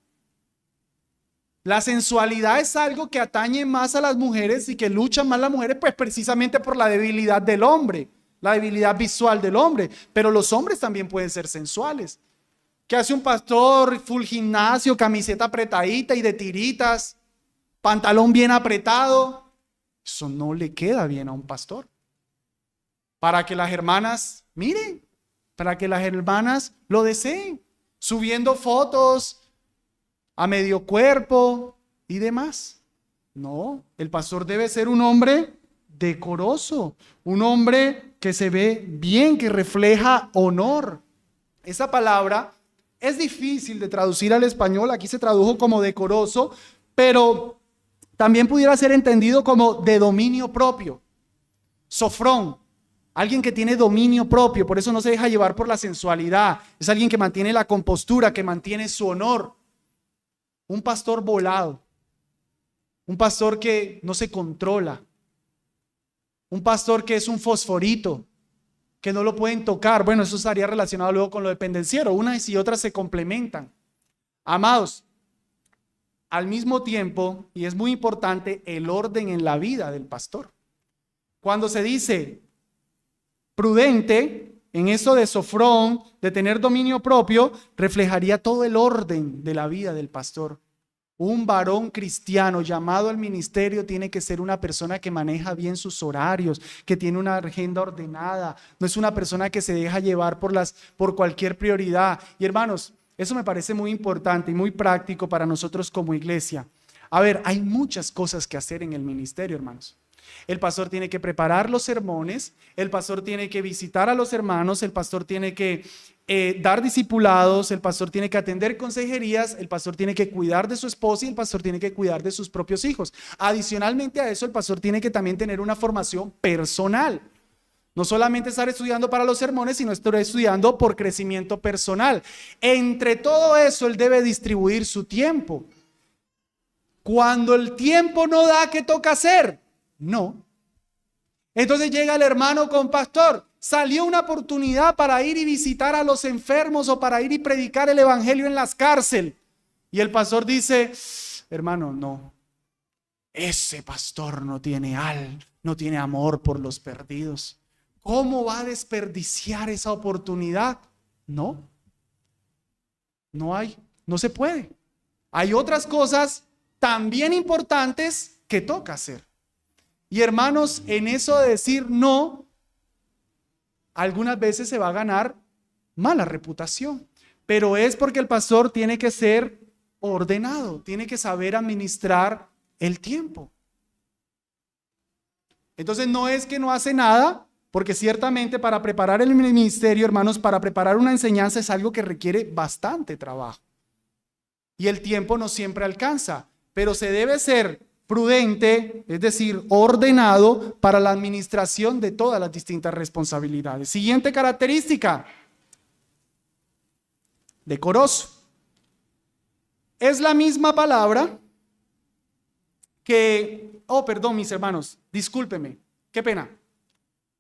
Speaker 1: La sensualidad es algo que atañe más a las mujeres y que luchan más las mujeres, pues precisamente por la debilidad del hombre, la debilidad visual del hombre. Pero los hombres también pueden ser sensuales. ¿Qué hace un pastor? Full gimnasio, camiseta apretadita y de tiritas, pantalón bien apretado. Eso no le queda bien a un pastor. Para que las hermanas miren, para que las hermanas lo deseen, subiendo fotos a medio cuerpo y demás. No, el pastor debe ser un hombre decoroso, un hombre que se ve bien, que refleja honor. Esa palabra es difícil de traducir al español, aquí se tradujo como decoroso, pero también pudiera ser entendido como de dominio propio. Sofrón, alguien que tiene dominio propio, por eso no se deja llevar por la sensualidad, es alguien que mantiene la compostura, que mantiene su honor. Un pastor volado, un pastor que no se controla, un pastor que es un fosforito, que no lo pueden tocar. Bueno, eso estaría relacionado luego con lo dependenciero. Unas y otras se complementan. Amados, al mismo tiempo, y es muy importante, el orden en la vida del pastor. Cuando se dice prudente, en eso de sofrón, de tener dominio propio, reflejaría todo el orden de la vida del pastor. Un varón cristiano llamado al ministerio tiene que ser una persona que maneja bien sus horarios, que tiene una agenda ordenada, no es una persona que se deja llevar por cualquier prioridad. Y hermanos, eso me parece muy importante y muy práctico para nosotros como iglesia. A ver, hay muchas cosas que hacer en el ministerio, hermanos. El pastor tiene que preparar los sermones, el pastor tiene que visitar a los hermanos, el pastor tiene que dar discipulados, el pastor tiene que atender consejerías, el pastor tiene que cuidar de su esposa y el pastor tiene que cuidar de sus propios hijos. Adicionalmente a eso, el pastor tiene que también tener una formación personal. No solamente estar estudiando para los sermones, sino estar estudiando por crecimiento personal. Entre todo eso, él debe distribuir su tiempo. Cuando el tiempo no da, ¿qué toca hacer? No. Entonces llega el hermano con pastor. salió una oportunidad para ir y visitar a los enfermos o para ir y predicar el evangelio en las cárceles. Y el pastor dice, hermano, no, ese pastor no tiene amor por los perdidos. ¿Cómo va a desperdiciar esa oportunidad? No hay, no se puede. Hay otras cosas también importantes que toca hacer. Y hermanos, en eso de decir no, algunas veces se va a ganar mala reputación, pero es porque el pastor tiene que ser ordenado, tiene que saber administrar el tiempo. Entonces no es que no hace nada, porque ciertamente para preparar el ministerio, hermanos, para preparar una enseñanza es algo que requiere bastante trabajo. Y el tiempo no siempre alcanza, pero se debe ser prudente, es decir, ordenado para la administración de todas las distintas responsabilidades. Siguiente característica, decoroso. Es la misma palabra que, perdón, mis hermanos, discúlpenme, qué pena.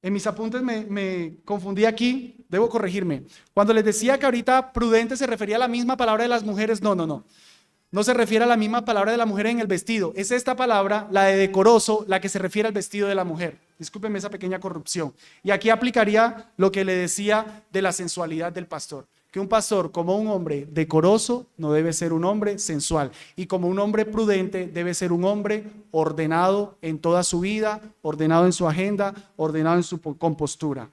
Speaker 1: En mis apuntes me confundí aquí, debo corregirme. Cuando les decía que ahorita prudente se refería a la misma palabra de las mujeres, no. No se refiere a la misma palabra de la mujer en el vestido. Es esta palabra, la de decoroso, la que se refiere al vestido de la mujer. Discúlpenme esa pequeña corrupción. Y aquí aplicaría lo que le decía de la sensualidad del pastor. Que un pastor, como un hombre decoroso, no debe ser un hombre sensual. Y como un hombre prudente, debe ser un hombre ordenado en toda su vida, ordenado en su agenda, ordenado en su compostura.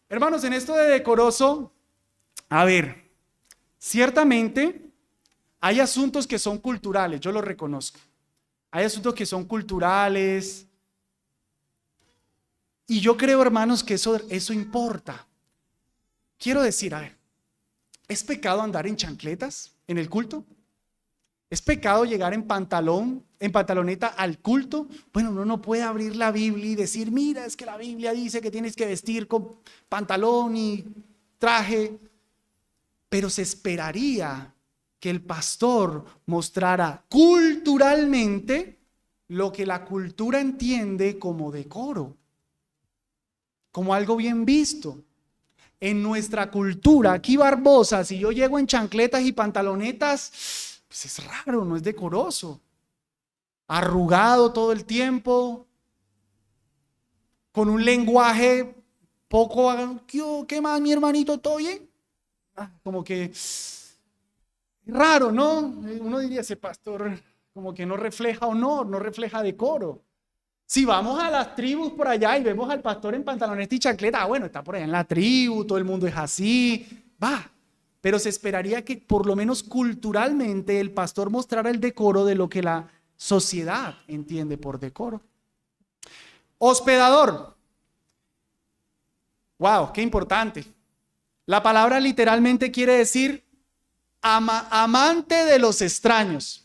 Speaker 1: Hermanos, en esto de decoroso, a ver, ciertamente hay asuntos que son culturales, yo lo reconozco. Hay asuntos que son culturales. Y yo creo, hermanos, que eso importa. Quiero decir, a ver, ¿es pecado andar en chancletas en el culto? ¿Es pecado llegar en pantaloneta al culto? Bueno, uno no puede abrir la Biblia y decir, mira, es que la Biblia dice que tienes que vestir con pantalón y traje. Pero se esperaría que el pastor mostrara culturalmente lo que la cultura entiende como decoro, como algo bien visto. En nuestra cultura, aquí Barbosa, si yo llego en chancletas y pantalonetas, pues es raro, no es decoroso. Arrugado todo el tiempo, con un lenguaje poco, ¿qué más, mi hermanito? ¿Todo bien? Como que raro, ¿no? Uno diría, ese pastor como que no refleja honor, no refleja decoro. Si vamos a las tribus por allá y vemos al pastor en pantaloneta y chancleta, bueno, está por allá en la tribu, todo el mundo es así, va. Pero se esperaría que por lo menos culturalmente el pastor mostrara el decoro de lo que la sociedad entiende por decoro. Hospedador. Wow, qué importante. La palabra literalmente quiere decir amante de los extraños.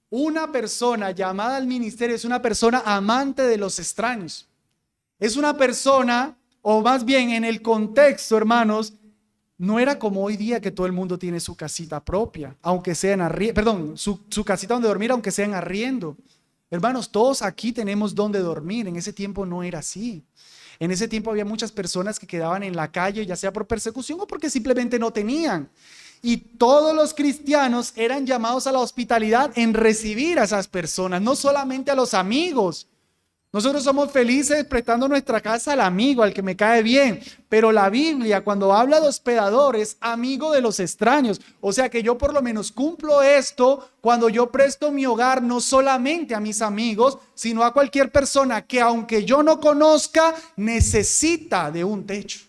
Speaker 1: Una persona llamada al ministerio es una persona amante de los extraños. Es una persona, o más bien en el contexto, hermanos, no era como hoy día que todo el mundo tiene su casita propia, aunque sea en arriendo, su casita donde dormir, aunque sea en arriendo. Hermanos, todos aquí tenemos donde dormir. En ese tiempo no era así. En ese tiempo había muchas personas que quedaban en la calle, ya sea por persecución o porque simplemente no tenían. Y todos los cristianos eran llamados a la hospitalidad en recibir a esas personas, no solamente a los amigos. Nosotros somos felices prestando nuestra casa al amigo, al que me cae bien, pero la Biblia cuando habla de hospedadores, amigo de los extraños. O sea que yo por lo menos cumplo esto cuando yo presto mi hogar no solamente a mis amigos, sino a cualquier persona que aunque yo no conozca, necesita de un techo.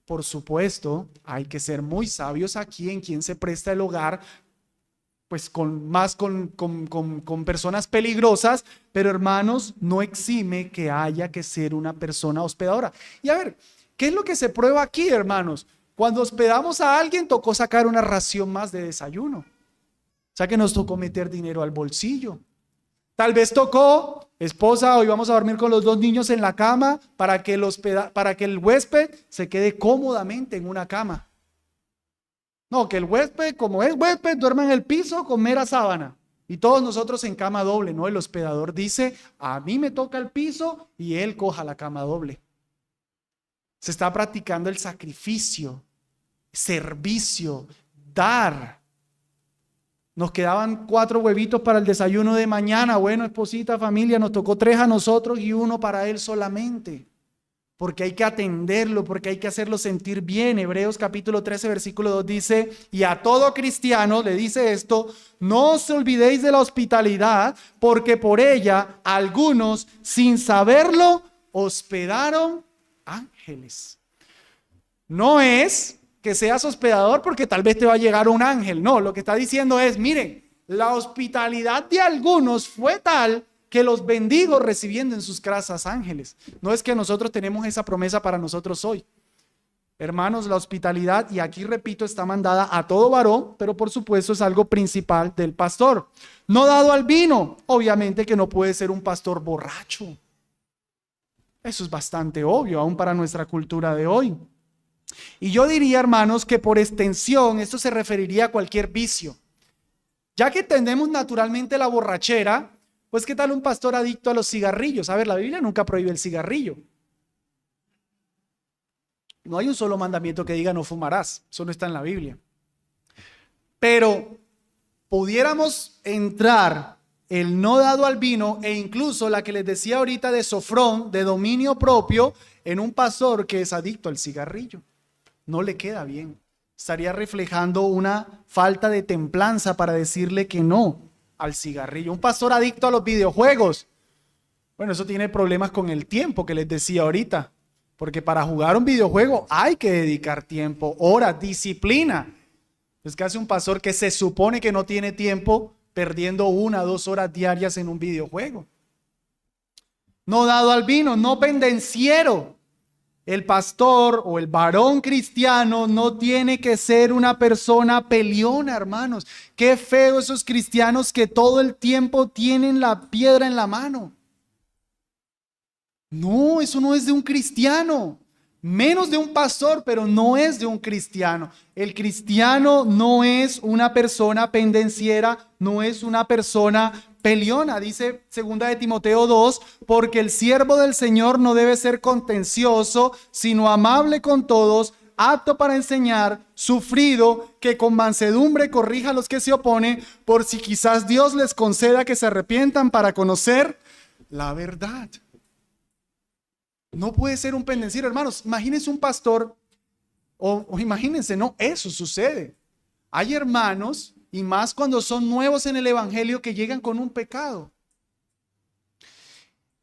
Speaker 1: Por supuesto, hay que ser muy sabios aquí en quien se presta el hogar, pues con personas peligrosas, pero hermanos, no exime que haya que ser una persona hospedadora. Y a ver, ¿qué es lo que se prueba aquí, hermanos? Cuando hospedamos a alguien, tocó sacar una ración más de desayuno. O sea que nos tocó meter dinero al bolsillo. Tal vez tocó, esposa, hoy vamos a dormir con los 2 niños en la cama para que el huésped se quede cómodamente en una cama. No, que el huésped, como es huésped, duerma en el piso con mera sábana. Y todos nosotros en cama doble, ¿no? El hospedador dice, a mí me toca el piso y él coja la cama doble. Se está practicando el sacrificio, servicio, dar. Nos quedaban 4 huevitos para el desayuno de mañana. Bueno, esposita, familia, nos tocó 3 a nosotros y 1 para él solamente. Porque hay que atenderlo, porque hay que hacerlo sentir bien. Hebreos capítulo 13, versículo 2 dice, y a todo cristiano le dice esto, no os olvidéis de la hospitalidad, porque por ella algunos, sin saberlo, hospedaron ángeles. No es que seas hospedador porque tal vez te va a llegar un ángel. No, lo que está diciendo es, miren, la hospitalidad de algunos fue tal que los bendigo recibiendo en sus casas ángeles. No es que nosotros tenemos esa promesa para nosotros hoy. Hermanos, la hospitalidad, y aquí repito, está mandada a todo varón, pero por supuesto es algo principal del pastor. No dado al vino, obviamente que no puede ser un pastor borracho. Eso es bastante obvio, aún para nuestra cultura de hoy. Y yo diría, hermanos, que por extensión esto se referiría a cualquier vicio. Ya que entendemos naturalmente la borrachera, pues ¿qué tal un pastor adicto a los cigarrillos? A ver, la Biblia nunca prohíbe el cigarrillo. No hay un solo mandamiento que diga no fumarás, eso no está en la Biblia. Pero pudiéramos entrar el no dado al vino e incluso la que les decía ahorita de sofrón, de dominio propio, en un pastor que es adicto al cigarrillo. No le queda bien. Estaría reflejando una falta de templanza para decirle que no al cigarrillo. Un pastor adicto a los videojuegos. Bueno, eso tiene problemas con el tiempo que les decía ahorita. Porque para jugar un videojuego hay que dedicar tiempo, horas, disciplina. Es que hace un pastor que se supone que no tiene tiempo perdiendo 1 o 2 horas diarias en un videojuego. No dado al vino, no pendenciero. El pastor o el varón cristiano no tiene que ser una persona peleona, hermanos. Qué feo esos cristianos que todo el tiempo tienen la piedra en la mano. No, eso no es de un cristiano. Menos de un pastor, pero no es de un cristiano. El cristiano no es una persona pendenciera, no es una persona peleona. Dice 2 de Timoteo 2, porque el siervo del Señor no debe ser contencioso, sino amable con todos, apto para enseñar, sufrido, que con mansedumbre corrija a los que se oponen, por si quizás Dios les conceda que se arrepientan para conocer la verdad. No puede ser un pendenciero, hermanos. Imagínense un pastor, o imagínense, no, eso sucede. Hay hermanos, y más cuando son nuevos en el evangelio, que llegan con un pecado.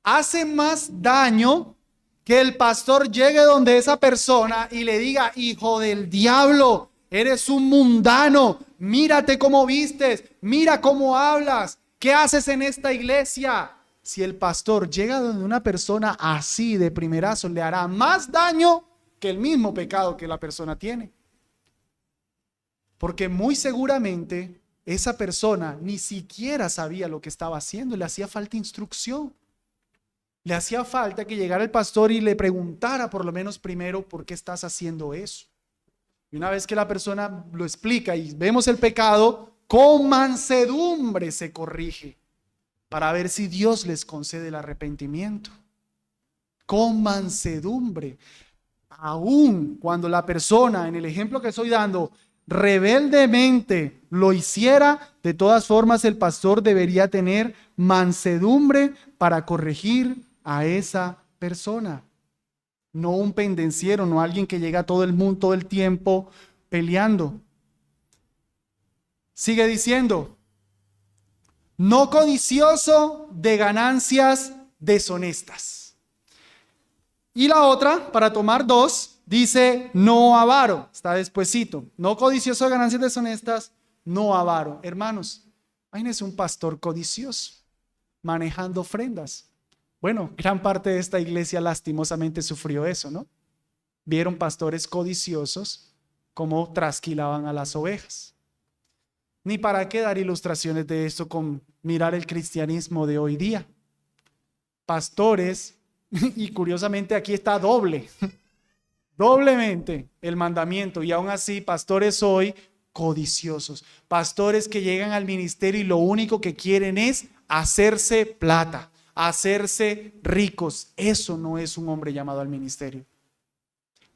Speaker 1: Hace más daño que el pastor llegue donde esa persona y le diga, hijo del diablo, eres un mundano, mírate cómo vistes, mira cómo hablas, ¿qué haces en esta iglesia? Si el pastor llega donde una persona así de primerazo, le hará más daño que el mismo pecado que la persona tiene. Porque muy seguramente esa persona ni siquiera sabía lo que estaba haciendo, le hacía falta instrucción. Le hacía falta que llegara el pastor y le preguntara por lo menos primero por qué estás haciendo eso. Y una vez que la persona lo explica y vemos el pecado, con mansedumbre se corrige para ver si Dios les concede el arrepentimiento. Con mansedumbre. Aún cuando la persona, en el ejemplo que estoy dando, rebeldemente lo hiciera, de todas formas el pastor debería tener mansedumbre para corregir a esa persona. No un pendenciero, no alguien que llega todo el mundo, todo el tiempo peleando. Sigue diciendo, no codicioso de ganancias deshonestas. Y la otra, para tomar 2, dice no avaro, está despuesito. No codicioso de ganancias deshonestas, no avaro. Hermanos, imagínense un pastor codicioso manejando ofrendas. Bueno, gran parte de esta iglesia lastimosamente sufrió eso, ¿no? Vieron pastores codiciosos como trasquilaban a las ovejas. Ni para qué dar ilustraciones de esto con mirar el cristianismo de hoy día. Pastores, y curiosamente aquí está doblemente el mandamiento, y aún así pastores hoy codiciosos. Pastores que llegan al ministerio y lo único que quieren es hacerse plata, hacerse ricos. Eso no es un hombre llamado al ministerio.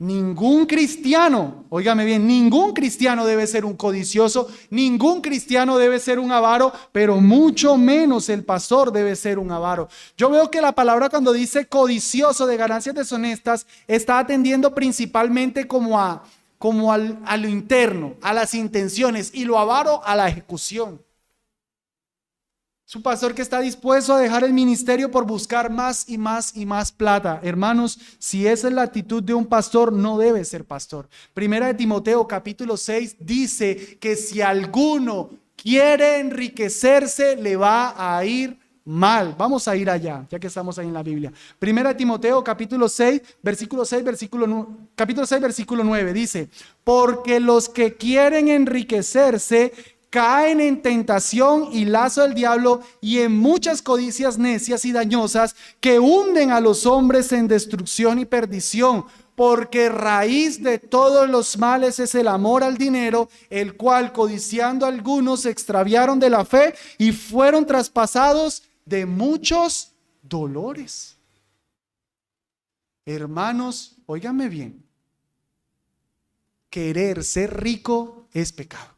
Speaker 1: Ningún cristiano, óigame bien, ningún cristiano debe ser un codicioso, ningún cristiano debe ser un avaro, pero mucho menos el pastor debe ser un avaro. Yo veo que la palabra cuando dice codicioso de ganancias deshonestas está atendiendo principalmente a lo interno, a las intenciones, y lo avaro a la ejecución. Es un pastor que está dispuesto a dejar el ministerio por buscar más y más y más plata. Hermanos, si esa es la actitud de un pastor, no debe ser pastor. Primera de Timoteo capítulo 6 dice que si alguno quiere enriquecerse, le va a ir mal. Vamos a ir allá, ya que estamos ahí en la Biblia. Primera de Timoteo capítulo 6, capítulo 6, versículo 9 dice: porque los que quieren enriquecerse caen en tentación y lazo del diablo y en muchas codicias necias y dañosas que hunden a los hombres en destrucción y perdición, porque raíz de todos los males es el amor al dinero, el cual codiciando algunos se extraviaron de la fe y fueron traspasados de muchos dolores. Hermanos, óiganme bien, querer ser rico es pecado.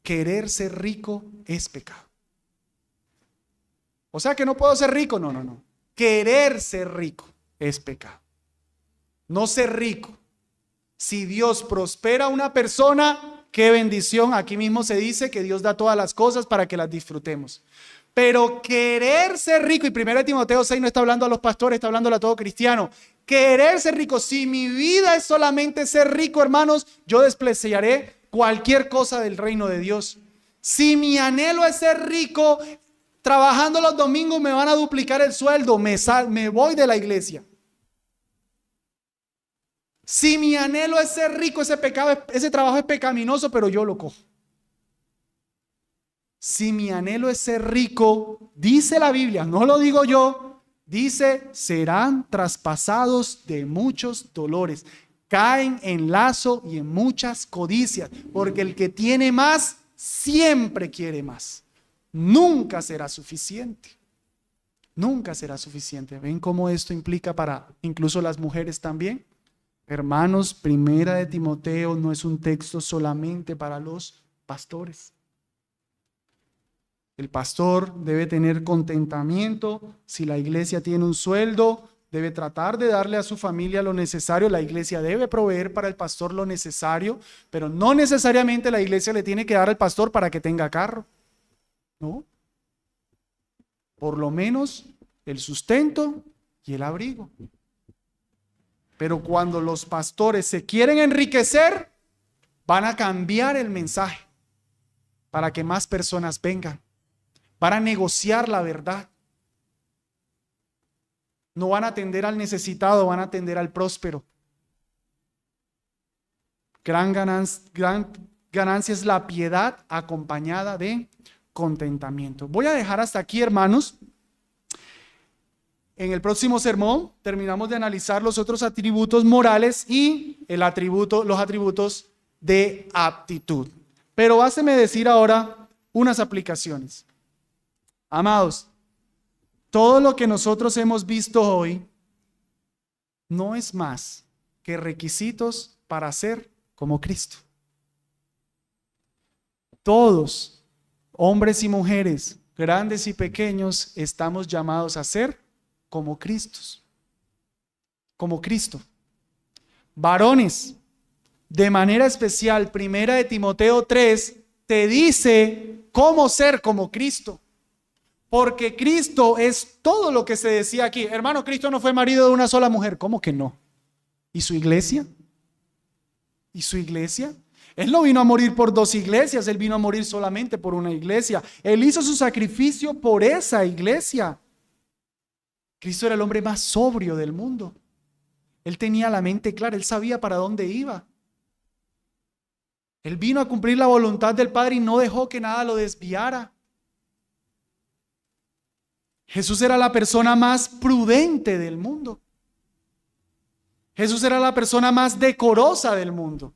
Speaker 1: Querer ser rico es pecado. O sea que no puedo ser rico. No. Querer ser rico es pecado. No ser rico. Si Dios prospera a una persona, qué bendición. Aquí mismo se dice que Dios da todas las cosas para que las disfrutemos. Pero querer ser rico, y 1 Timoteo 6 no está hablando a los pastores, está hablando a todo cristiano. Querer ser rico, si mi vida es solamente ser rico, hermanos, yo despreciaré cualquier cosa del reino de Dios. Si mi anhelo es ser rico, trabajando los domingos me van a duplicar el sueldo, me voy de la iglesia. Si mi anhelo es ser rico, ese trabajo es pecaminoso, pero yo lo cojo. Si mi anhelo es ser rico, dice la Biblia, no lo digo yo, dice, serán traspasados de muchos dolores. Caen en lazo y en muchas codicias, porque el que tiene más siempre quiere más. Nunca será suficiente. Nunca será suficiente. ¿Ven cómo esto implica para incluso las mujeres también? Hermanos, 1 de Timoteo no es un texto solamente para los pastores. El pastor debe tener contentamiento. Si la iglesia tiene un sueldo, debe tratar de darle a su familia lo necesario. La iglesia debe proveer para el pastor lo necesario, pero no necesariamente la iglesia le tiene que dar al pastor para que tenga carro. ¿No? Por lo menos el sustento y el abrigo. Pero cuando los pastores se quieren enriquecer, van a cambiar el mensaje para que más personas vengan, para negociar la verdad. No van a atender al necesitado, van a atender al próspero. Gran ganancia es la piedad acompañada de contentamiento. Voy a dejar hasta aquí, hermanos. En el próximo sermón terminamos de analizar los otros atributos morales y los atributos de aptitud. Pero básteme decir ahora unas aplicaciones. Amados, todo lo que nosotros hemos visto hoy no es más que requisitos para ser como Cristo. Todos, hombres y mujeres, grandes y pequeños, estamos llamados a ser como Cristo. Como Cristo. Varones, de manera especial, 1 de Timoteo 3 te dice cómo ser como Cristo. Porque Cristo es todo lo que se decía aquí. Hermano, Cristo no fue marido de una sola mujer. ¿Cómo que no? ¿Y su iglesia? ¿Y su iglesia? Él no vino a morir por 2 iglesias, Él vino a morir solamente por una iglesia. Él hizo su sacrificio por esa iglesia. Cristo era el hombre más sobrio del mundo. Él tenía la mente clara, Él sabía para dónde iba. Él vino a cumplir la voluntad del Padre y no dejó que nada lo desviara. Jesús era la persona más prudente del mundo. Jesús era la persona más decorosa del mundo.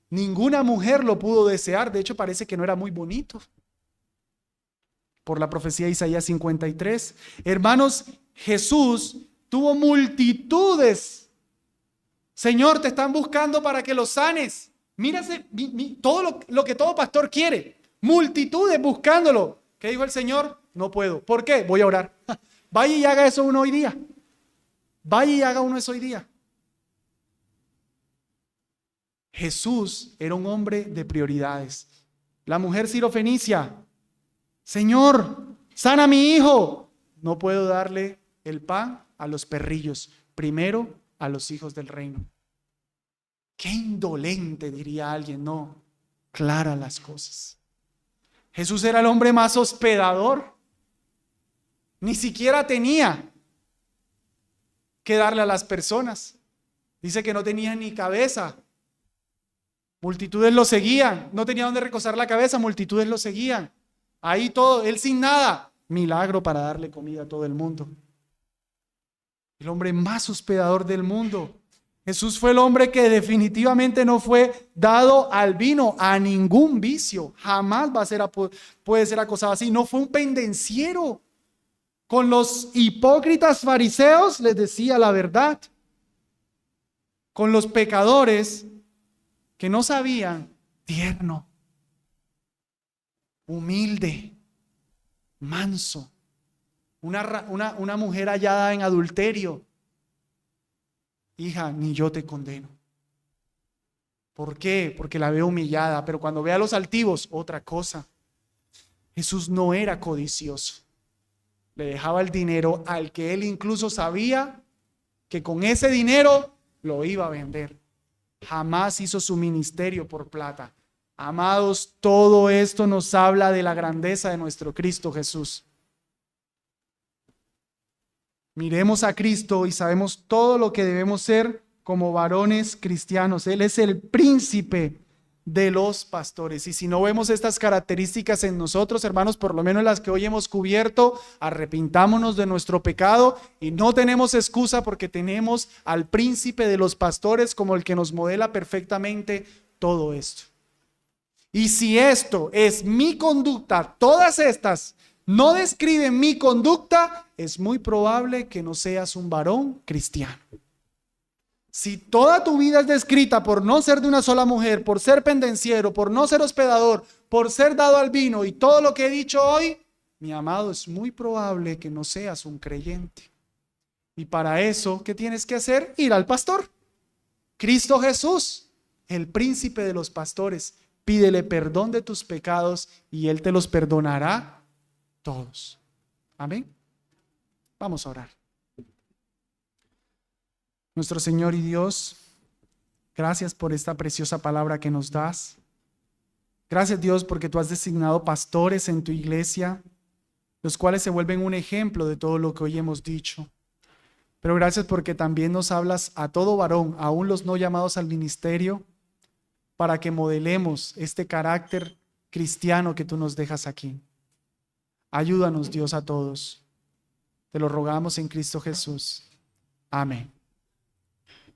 Speaker 1: Ninguna mujer lo pudo desear. De hecho, parece que no era muy bonito. Por la profecía de Isaías 53. Hermanos, Jesús tuvo multitudes. Señor, te están buscando para que los sanes. Mírase todo lo que todo pastor quiere. Multitudes buscándolo. ¿Qué dijo el Señor? No puedo. ¿Por qué? Voy a orar. Vaya y haga eso uno hoy día. Vaya y haga uno eso hoy día. Jesús era un hombre de prioridades. La mujer sirofenicia, Señor, sana a mi hijo. No puedo darle el pan a los perrillos, primero a los hijos del reino. Qué indolente, diría alguien, no, clara las cosas. Jesús era el hombre más hospedador. Ni siquiera tenía que darle a las personas. Dice que no tenía ni cabeza. Multitudes lo seguían, no tenía dónde recostar la cabeza, multitudes lo seguían. Ahí todo, él sin nada, milagro para darle comida a todo el mundo. El hombre más hospedador del mundo. Jesús fue el hombre que definitivamente no fue dado al vino, a ningún vicio. Jamás puede ser acosado así. No fue un pendenciero. Con los hipócritas fariseos les decía la verdad. Con los pecadores que no sabían, tierno, humilde, manso, una mujer hallada en adulterio. Hija, ni yo te condeno. ¿Por qué? Porque la veo humillada, pero cuando ve a los altivos, otra cosa. Jesús no era codicioso. Le dejaba el dinero al que él incluso sabía que con ese dinero lo iba a vender. Jamás hizo su ministerio por plata. Amados, todo esto nos habla de la grandeza de nuestro Cristo Jesús. Miremos a Cristo y sabemos todo lo que debemos ser como varones cristianos. Él es el príncipe de los pastores. Y si no vemos estas características en nosotros, hermanos, por lo menos las que hoy hemos cubierto, arrepintámonos de nuestro pecado y no tenemos excusa porque tenemos al príncipe de los pastores como el que nos modela perfectamente todo esto. Y si esto es mi conducta, todas estas no describen mi conducta, es muy probable que no seas un varón cristiano. Si toda tu vida es descrita por no ser de una sola mujer, por ser pendenciero, por no ser hospedador, por ser dado al vino y todo lo que he dicho hoy, mi amado, es muy probable que no seas un creyente. Y para eso, ¿qué tienes que hacer? Ir al pastor. Cristo Jesús, el príncipe de los pastores. Pídele perdón de tus pecados y Él te los perdonará todos. Amén. Vamos a orar. Nuestro Señor y Dios, gracias por esta preciosa palabra que nos das. Gracias, Dios, porque tú has designado pastores en tu iglesia, los cuales se vuelven un ejemplo de todo lo que hoy hemos dicho. Pero gracias porque también nos hablas a todo varón, aún los no llamados al ministerio, para que modelemos este carácter cristiano que tú nos dejas aquí. Ayúdanos, Dios, a todos. Te lo rogamos en Cristo Jesús. Amén.